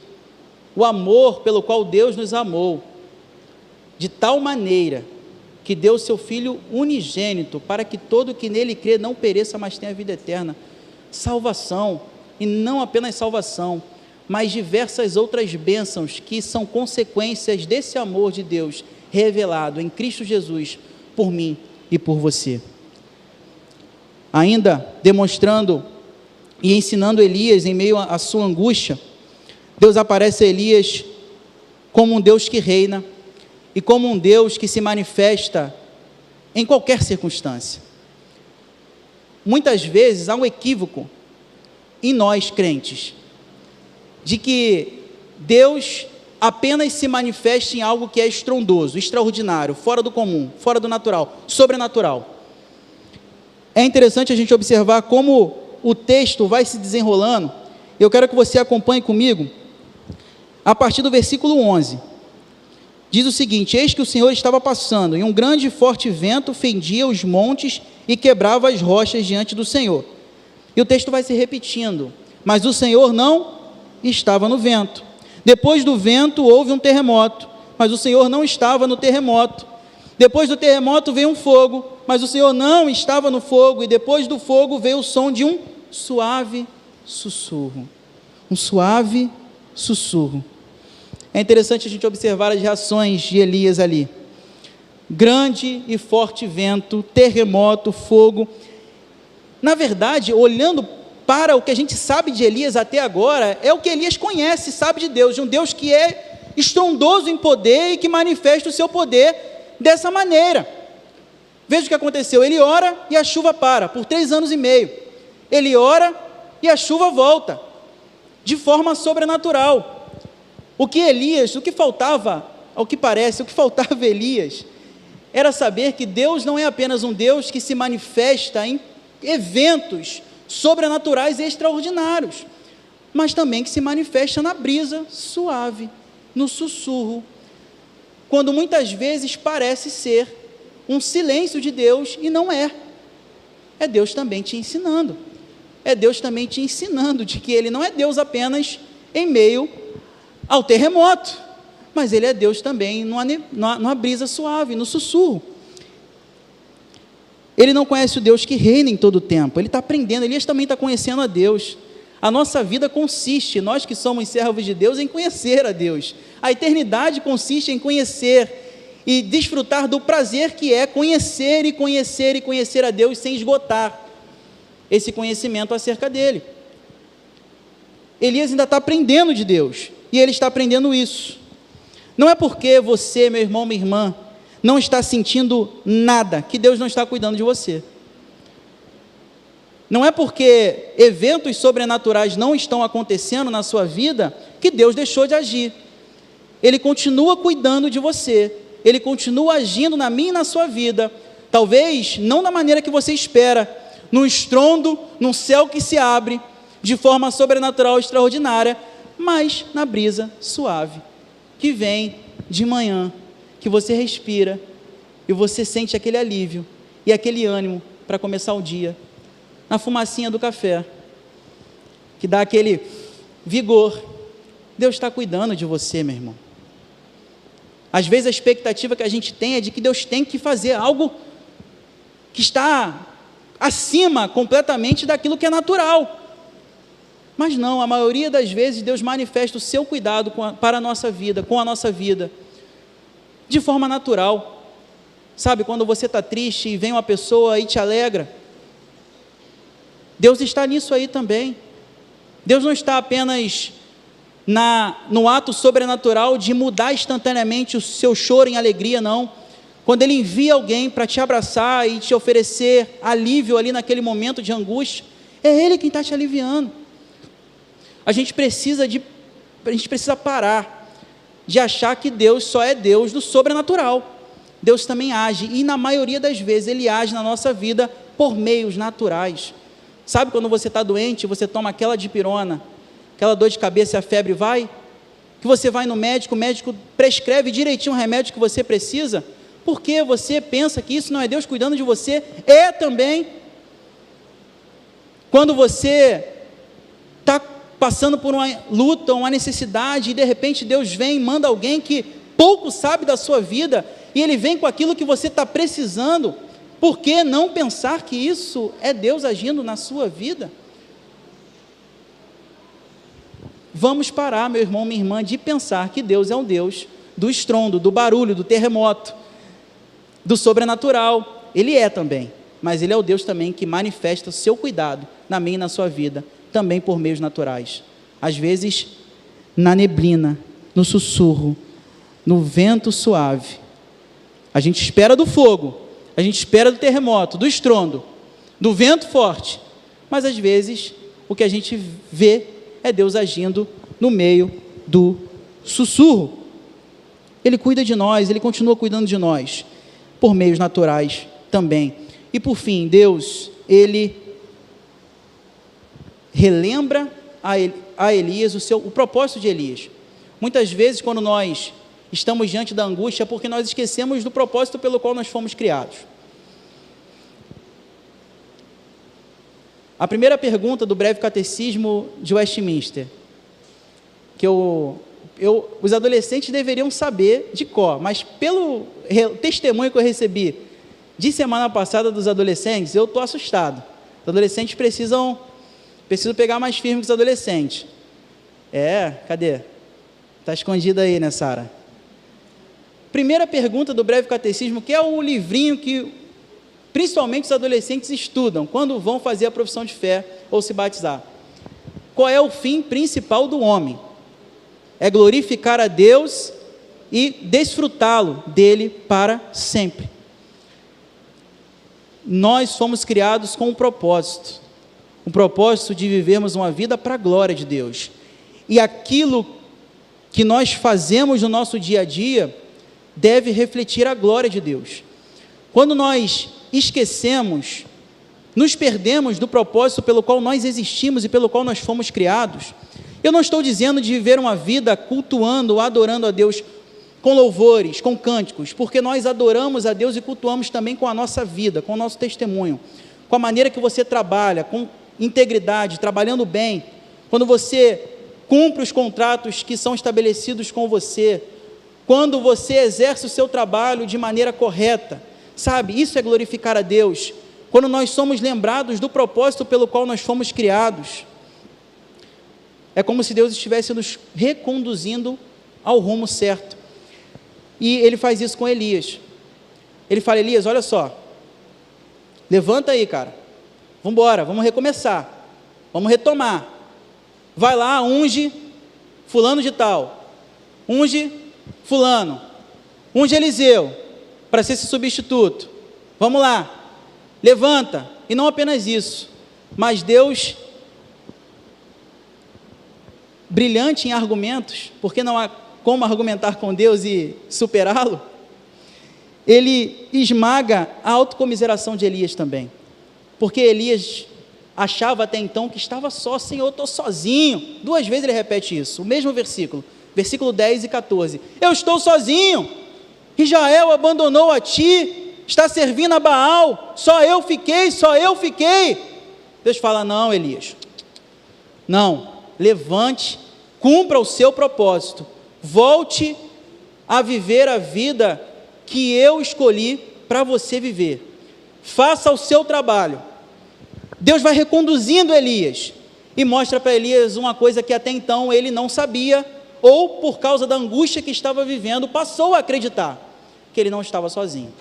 o amor pelo qual Deus nos amou, de tal maneira que deu seu Filho unigênito, para que todo que nele crê não pereça, mas tenha vida eterna. Salvação, e não apenas salvação, mas diversas outras bênçãos que são consequências desse amor de Deus revelado em Cristo Jesus por mim e por você. Ainda demonstrando e ensinando Elias em meio à sua angústia, Deus aparece a Elias como um Deus que reina e como um Deus que se manifesta em qualquer circunstância. Muitas vezes há um equívoco em nós crentes, de que Deus apenas se manifesta em algo que é estrondoso, extraordinário, fora do comum, fora do natural, sobrenatural. É interessante a gente observar como o texto vai se desenrolando, eu quero que você acompanhe comigo, a partir do versículo 11, diz o seguinte: eis que o Senhor estava passando, e um grande e forte vento fendia os montes e quebrava as rochas diante do Senhor. E o texto vai se repetindo, mas o Senhor não estava no vento. Depois do vento houve um terremoto, mas o Senhor não estava no terremoto. Depois do terremoto veio um fogo, mas o Senhor não estava no fogo. E depois do fogo veio o som de um suave sussurro. Um suave sussurro. É interessante a gente observar as reações de Elias ali. Grande e forte vento, terremoto, fogo. Na verdade, olhando para o que a gente sabe de Elias até agora, é o que Elias conhece, sabe de Deus, de um Deus que é estrondoso em poder e que manifesta o seu poder dessa maneira. Veja o que aconteceu: ele ora e a chuva para, por 3 anos e meio. Ele ora e a chuva volta, de forma sobrenatural. O que faltava, ao que parece, o que faltava a Elias, era saber que Deus não é apenas um Deus que se manifesta em eventos sobrenaturais e extraordinários, mas também que se manifesta na brisa suave, no sussurro, quando muitas vezes parece ser um silêncio de Deus e não é. É Deus também te ensinando. É Deus também te ensinando de que Ele não é Deus apenas em meio ao terremoto, mas Ele é Deus também numa brisa suave, no sussurro. Ele não conhece o Deus que reina em todo o tempo, ele está aprendendo. Elias também está conhecendo a Deus. A nossa vida consiste, nós que somos servos de Deus, em conhecer a Deus. A eternidade consiste em conhecer e desfrutar do prazer que é conhecer e conhecer e conhecer a Deus sem esgotar esse conhecimento acerca dele. Elias ainda está aprendendo de Deus, e ele está aprendendo isso. Não é porque você, meu irmão, minha irmã, não está sentindo nada, que Deus não está cuidando de você. Não é porque eventos sobrenaturais não estão acontecendo na sua vida, que Deus deixou de agir. Ele continua cuidando de você, Ele continua agindo na minha e na sua vida, talvez não da maneira que você espera, num estrondo, num céu que se abre, de forma sobrenatural extraordinária, mas na brisa suave, que vem de manhã, que você respira, e você sente aquele alívio, e aquele ânimo para começar o dia, na fumacinha do café, que dá aquele vigor. Deus está cuidando de você, meu irmão. Às vezes a expectativa que a gente tem é de que Deus tem que fazer algo que está acima completamente daquilo que é natural, mas não, a maioria das vezes Deus manifesta o seu cuidado para a nossa vida, com a nossa vida, de forma natural. Sabe, quando você está triste e vem uma pessoa e te alegra, Deus está nisso aí também. Deus não está apenas no ato sobrenatural de mudar instantaneamente o seu choro em alegria, não. Quando Ele envia alguém para te abraçar e te oferecer alívio ali naquele momento de angústia, é Ele quem está te aliviando. A gente precisa parar de achar que Deus só é Deus do sobrenatural. Deus também age, e na maioria das vezes Ele age na nossa vida por meios naturais. Sabe quando você está doente, você toma aquela dipirona, aquela dor de cabeça e a febre vai, que você vai no médico, o médico prescreve direitinho o remédio que você precisa, porque você pensa que isso não é Deus cuidando de você? É também. Quando você está passando por uma luta, uma necessidade, e de repente Deus vem e manda alguém que pouco sabe da sua vida, e Ele vem com aquilo que você está precisando, por que não pensar que isso é Deus agindo na sua vida? Vamos parar, meu irmão, minha irmã, de pensar que Deus é um Deus do estrondo, do barulho, do terremoto, do sobrenatural. Ele é também, mas Ele é o Deus também que manifesta o seu cuidado na minha e na sua vida, também por meios naturais. Às vezes, na neblina, no sussurro, no vento suave. A gente espera do fogo, a gente espera do terremoto, do estrondo, do vento forte, mas às vezes o que a gente vê é Deus agindo no meio do sussurro. Ele cuida de nós, Ele continua cuidando de nós, por meios naturais também. E por fim, Deus, Ele relembra a Elias o propósito de Elias. Muitas vezes, quando nós estamos diante da angústia, é porque nós esquecemos do propósito pelo qual nós fomos criados. A primeira pergunta do breve catecismo de Westminster, que os adolescentes deveriam saber de cor, mas pelo testemunho que eu recebi de semana passada dos adolescentes, eu estou assustado. Os adolescentes precisam pegar mais firme que os adolescentes. Cadê? Está escondido aí, né, Sara? Primeira pergunta do breve catecismo, que é o livrinho que principalmente os adolescentes estudam quando vão fazer a profissão de fé ou se batizar. Qual é o fim principal do homem? É glorificar a Deus e desfrutá-lo dele para sempre. Nós fomos criados com um propósito de vivermos uma vida para a glória de Deus. E aquilo que nós fazemos no nosso dia a dia deve refletir a glória de Deus. Quando nós esquecemos, nos perdemos do propósito pelo qual nós existimos e pelo qual nós fomos criados. Eu não estou dizendo de viver uma vida cultuando, adorando a Deus com louvores, com cânticos, porque nós adoramos a Deus e cultuamos também com a nossa vida, com o nosso testemunho, com a maneira que você trabalha, com integridade, trabalhando bem, quando você cumpre os contratos que são estabelecidos com você, quando você exerce o seu trabalho de maneira correta, sabe, isso é glorificar a Deus, quando nós somos lembrados do propósito pelo qual nós fomos criados. É como se Deus estivesse nos reconduzindo ao rumo certo, e Ele faz isso com Elias. Ele fala: Elias, olha só, levanta aí, cara, vamos embora, vamos recomeçar, vamos retomar, vai lá, unge fulano de tal, unge fulano, unge Eliseu, para ser esse substituto, vamos lá, levanta. E não apenas isso, mas Deus, brilhante em argumentos, porque não há como argumentar com Deus e superá-lo, Ele esmaga a autocomiseração de Elias também, porque Elias achava até então que estava só. Senhor, eu estou sozinho. 2 vezes ele repete isso, o mesmo versículo 10 e 14, eu estou sozinho, Israel abandonou a ti, está servindo a Baal, só eu fiquei. Deus fala: não, Elias, não, levante, cumpra o seu propósito, volte a viver a vida que eu escolhi para você viver, faça o seu trabalho. Deus vai reconduzindo Elias, e mostra para Elias uma coisa que até então ele não sabia, ou por causa da angústia que estava vivendo, passou a acreditar que ele não estava sozinho.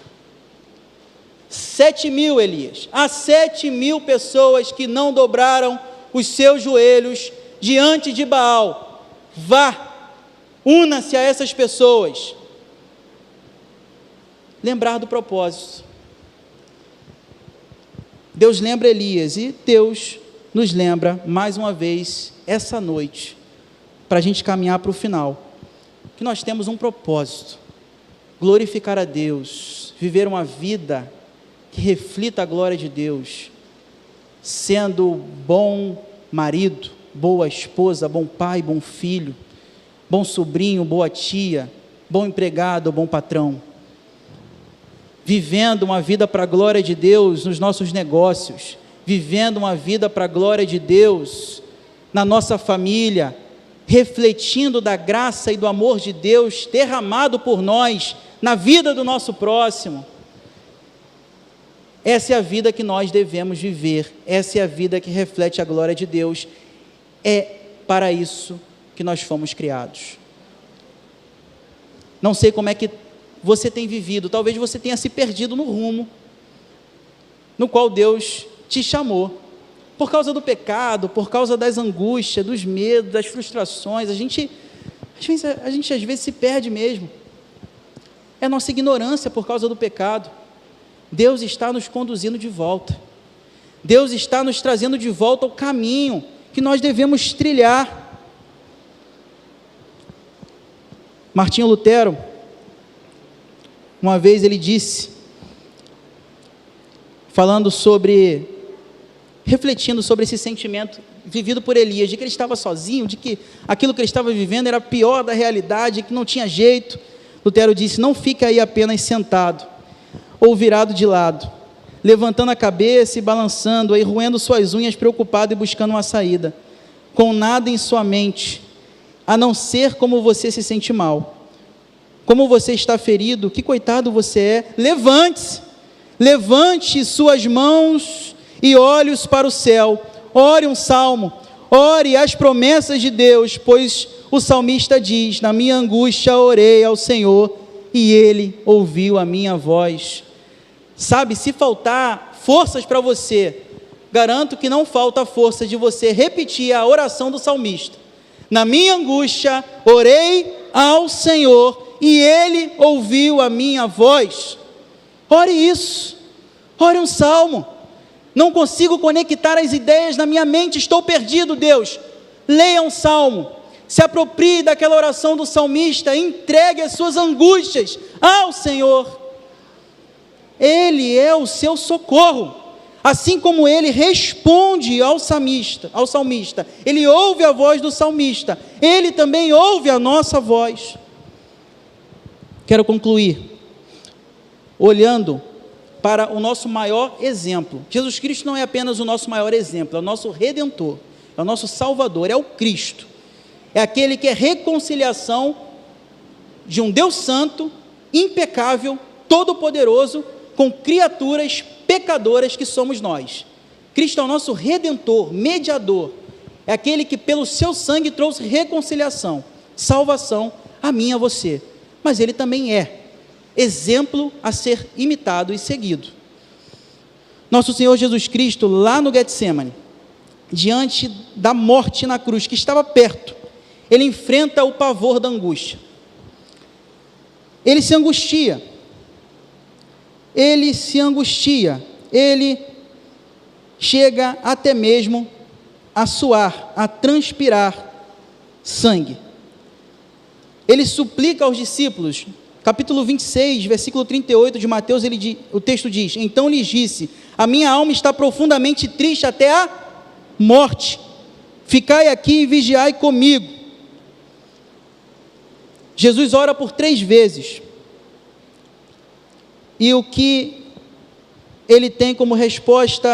7.000, Elias, há 7.000 pessoas que não dobraram os seus joelhos diante de Baal. Vá, una-se a essas pessoas. Lembrar do propósito. Deus lembra Elias, e Deus nos lembra mais uma vez essa noite, para a gente caminhar para o final, que nós temos um propósito: glorificar a Deus, viver uma vida que reflita a glória de Deus, sendo bom marido, boa esposa, bom pai, bom filho, bom sobrinho, boa tia, bom empregado, bom patrão, vivendo uma vida para a glória de Deus nos nossos negócios, vivendo uma vida para a glória de Deus na nossa família, refletindo da graça e do amor de Deus derramado por nós na vida do nosso próximo. Essa é a vida que nós devemos viver, essa é a vida que reflete a glória de Deus. É para isso que nós fomos criados. Não sei como é que você tem vivido, talvez você tenha se perdido no rumo no qual Deus te chamou, por causa do pecado, por causa das angústias, dos medos, das frustrações. A gente às vezes se perde mesmo, é nossa ignorância por causa do pecado. Deus está nos conduzindo de volta, Deus está nos trazendo de volta ao caminho que nós devemos trilhar. Martinho Lutero, uma vez ele disse, falando sobre refletindo sobre esse sentimento vivido por Elias, de que ele estava sozinho, de que aquilo que ele estava vivendo era pior da realidade, que não tinha jeito. Lutero disse: não fica aí apenas sentado, ou virado de lado, levantando a cabeça e balançando, aí roendo suas unhas, preocupado e buscando uma saída, com nada em sua mente, a não ser como você se sente mal, como você está ferido, que coitado você é. Levante-se, levante suas mãos e olhos para o céu, ore um salmo, ore as promessas de Deus, pois o salmista diz: na minha angústia orei ao Senhor, e Ele ouviu a minha voz. Sabe, se faltar forças para você, garanto que não falta força de você repetir a oração do salmista: na minha angústia orei ao Senhor, e Ele ouviu a minha voz. Ore isso, ore um salmo. Não consigo conectar as ideias na minha mente, estou perdido, Deus. Leia um salmo, se aproprie daquela oração do salmista, entregue as suas angústias ao Senhor. Ele é o seu socorro, assim como ele responde ao salmista, ele ouve a voz do salmista, ele também ouve a nossa voz. Quero concluir olhando para o nosso maior exemplo. Jesus Cristo não é apenas o nosso maior exemplo, é o nosso Redentor, é o nosso Salvador, é o Cristo, é aquele que é reconciliação de um Deus santo, impecável, todo-poderoso, com criaturas pecadoras que somos nós. Cristo é o nosso Redentor, mediador, é aquele que pelo seu sangue trouxe reconciliação, salvação a mim e a você, mas ele também é exemplo a ser imitado e seguido. Nosso Senhor Jesus Cristo, lá no Getsemane, diante da morte na cruz, que estava perto, ele enfrenta o pavor da angústia, ele se angustia, ele chega até mesmo a suar, a transpirar sangue. Ele suplica aos discípulos, capítulo 26, versículo 38 de Mateus, o texto diz: então lhes disse: a minha alma está profundamente triste até a morte, ficai aqui e vigiai comigo. Jesus ora por 3 vezes, e o que ele tem como resposta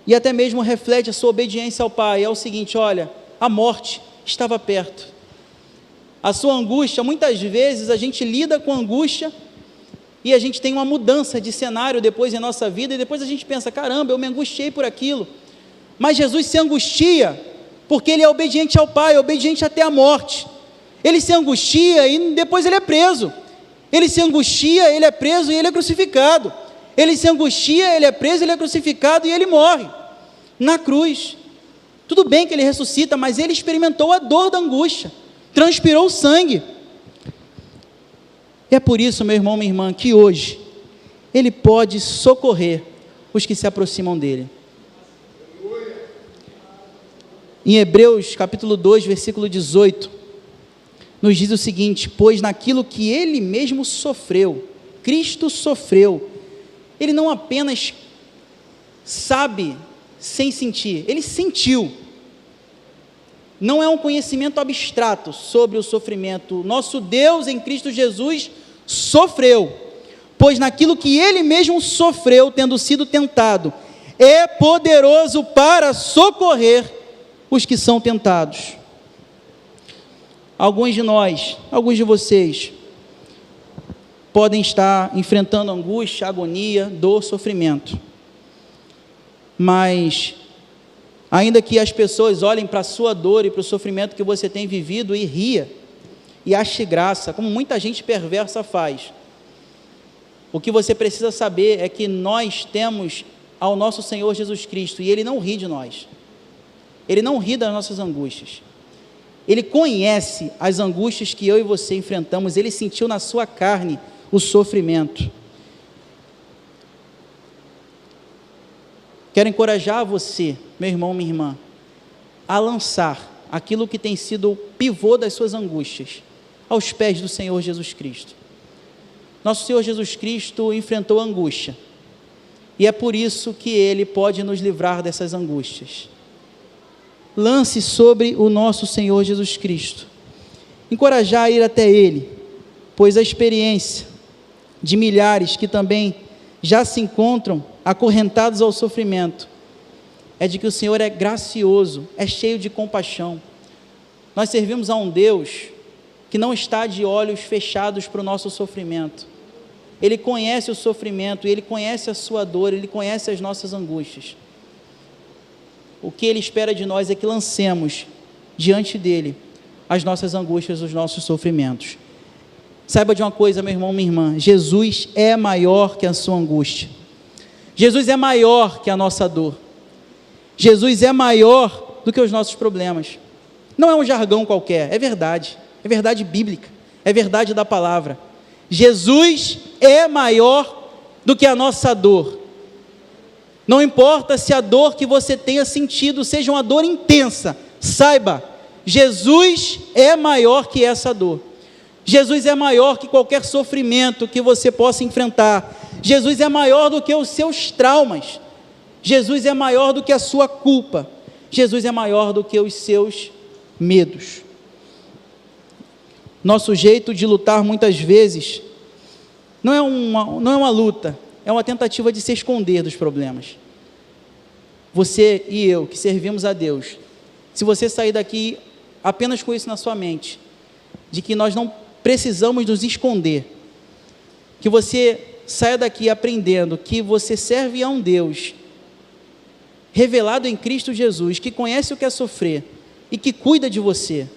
e até mesmo reflete a sua obediência ao Pai, é o seguinte: olha, a morte estava perto. A sua angústia, muitas vezes a gente lida com angústia e a gente tem uma mudança de cenário depois em nossa vida, e depois a gente pensa: caramba, eu me angustiei por aquilo. Mas Jesus se angustia porque ele é obediente ao Pai, obediente até a morte. Ele se angustia e depois ele é preso. Ele se angustia, ele é preso e ele é crucificado. Ele se angustia, ele é preso, ele é crucificado e ele morre na cruz. Tudo bem que ele ressuscita, mas ele experimentou a dor da angústia, transpirou sangue. E é por isso, meu irmão, minha irmã, que hoje ele pode socorrer os que se aproximam dele. Em Hebreus capítulo 2, versículo 18, nos diz o seguinte: pois naquilo que ele mesmo sofreu, Cristo sofreu, ele não apenas sabe sem sentir, ele sentiu. Não é um conhecimento abstrato sobre o sofrimento. Nosso Deus em Cristo Jesus sofreu, pois naquilo que ele mesmo sofreu, tendo sido tentado, é poderoso para socorrer os que são tentados. Alguns de nós, alguns de vocês, podem estar enfrentando angústia, agonia, dor, sofrimento, mas ainda que as pessoas olhem para a sua dor e para o sofrimento que você tem vivido e ria, e ache graça, como muita gente perversa faz, o que você precisa saber é que nós temos ao nosso Senhor Jesus Cristo, e Ele não ri de nós, Ele não ri das nossas angústias, Ele conhece as angústias que eu e você enfrentamos, Ele sentiu na sua carne o sofrimento. Quero encorajar você, meu irmão, minha irmã, a lançar aquilo que tem sido o pivô das suas angústias aos pés do Senhor Jesus Cristo. Nosso Senhor Jesus Cristo enfrentou a angústia, e é por isso que Ele pode nos livrar dessas angústias. Lance sobre o nosso Senhor Jesus Cristo. Encorajar a ir até Ele, pois a experiência de milhares que também já se encontram acorrentados ao sofrimento é de que o Senhor é gracioso, é cheio de compaixão. Nós servimos a um Deus que não está de olhos fechados para o nosso sofrimento. Ele conhece o sofrimento, Ele conhece a sua dor, Ele conhece as nossas angústias. O que Ele espera de nós é que lancemos diante dEle as nossas angústias, os nossos sofrimentos. Saiba de uma coisa, meu irmão, minha irmã, Jesus é maior que a sua angústia. Jesus é maior que a nossa dor. Jesus é maior do que os nossos problemas. Não é um jargão qualquer, é verdade bíblica, é verdade da palavra. Jesus é maior do que a nossa dor. Não importa se a dor que você tenha sentido seja uma dor intensa, saiba, Jesus é maior que essa dor. Jesus é maior que qualquer sofrimento que você possa enfrentar. Jesus é maior do que os seus traumas. Jesus é maior do que a sua culpa. Jesus é maior do que os seus medos. Nosso jeito de lutar muitas vezes não é uma luta, é uma tentativa de se esconder dos problemas. Você e eu, que servimos a Deus, se você sair daqui apenas com isso na sua mente, de que nós não precisamos nos esconder, que você saia daqui aprendendo que você serve a um Deus revelado em Cristo Jesus, que conhece o que é sofrer e que cuida de você.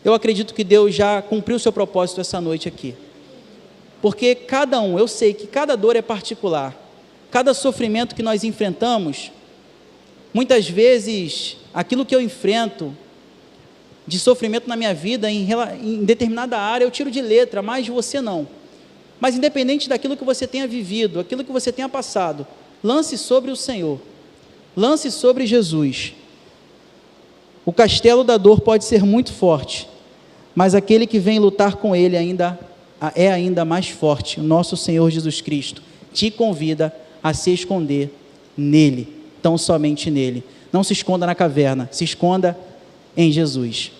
Eu acredito que Deus já cumpriu o seu propósito essa noite aqui, porque eu sei que cada dor é particular, cada sofrimento que nós enfrentamos, muitas vezes, aquilo que eu enfrento de sofrimento na minha vida, em determinada área, eu tiro de letra, mas você não. Mas independente daquilo que você tenha vivido, aquilo que você tenha passado, lance sobre o Senhor, lance sobre Jesus. O castelo da dor pode ser muito forte, mas aquele que vem lutar com ele é ainda mais forte. O nosso Senhor Jesus Cristo te convida a se esconder nele, tão somente nele. Não se esconda na caverna, se esconda em Jesus.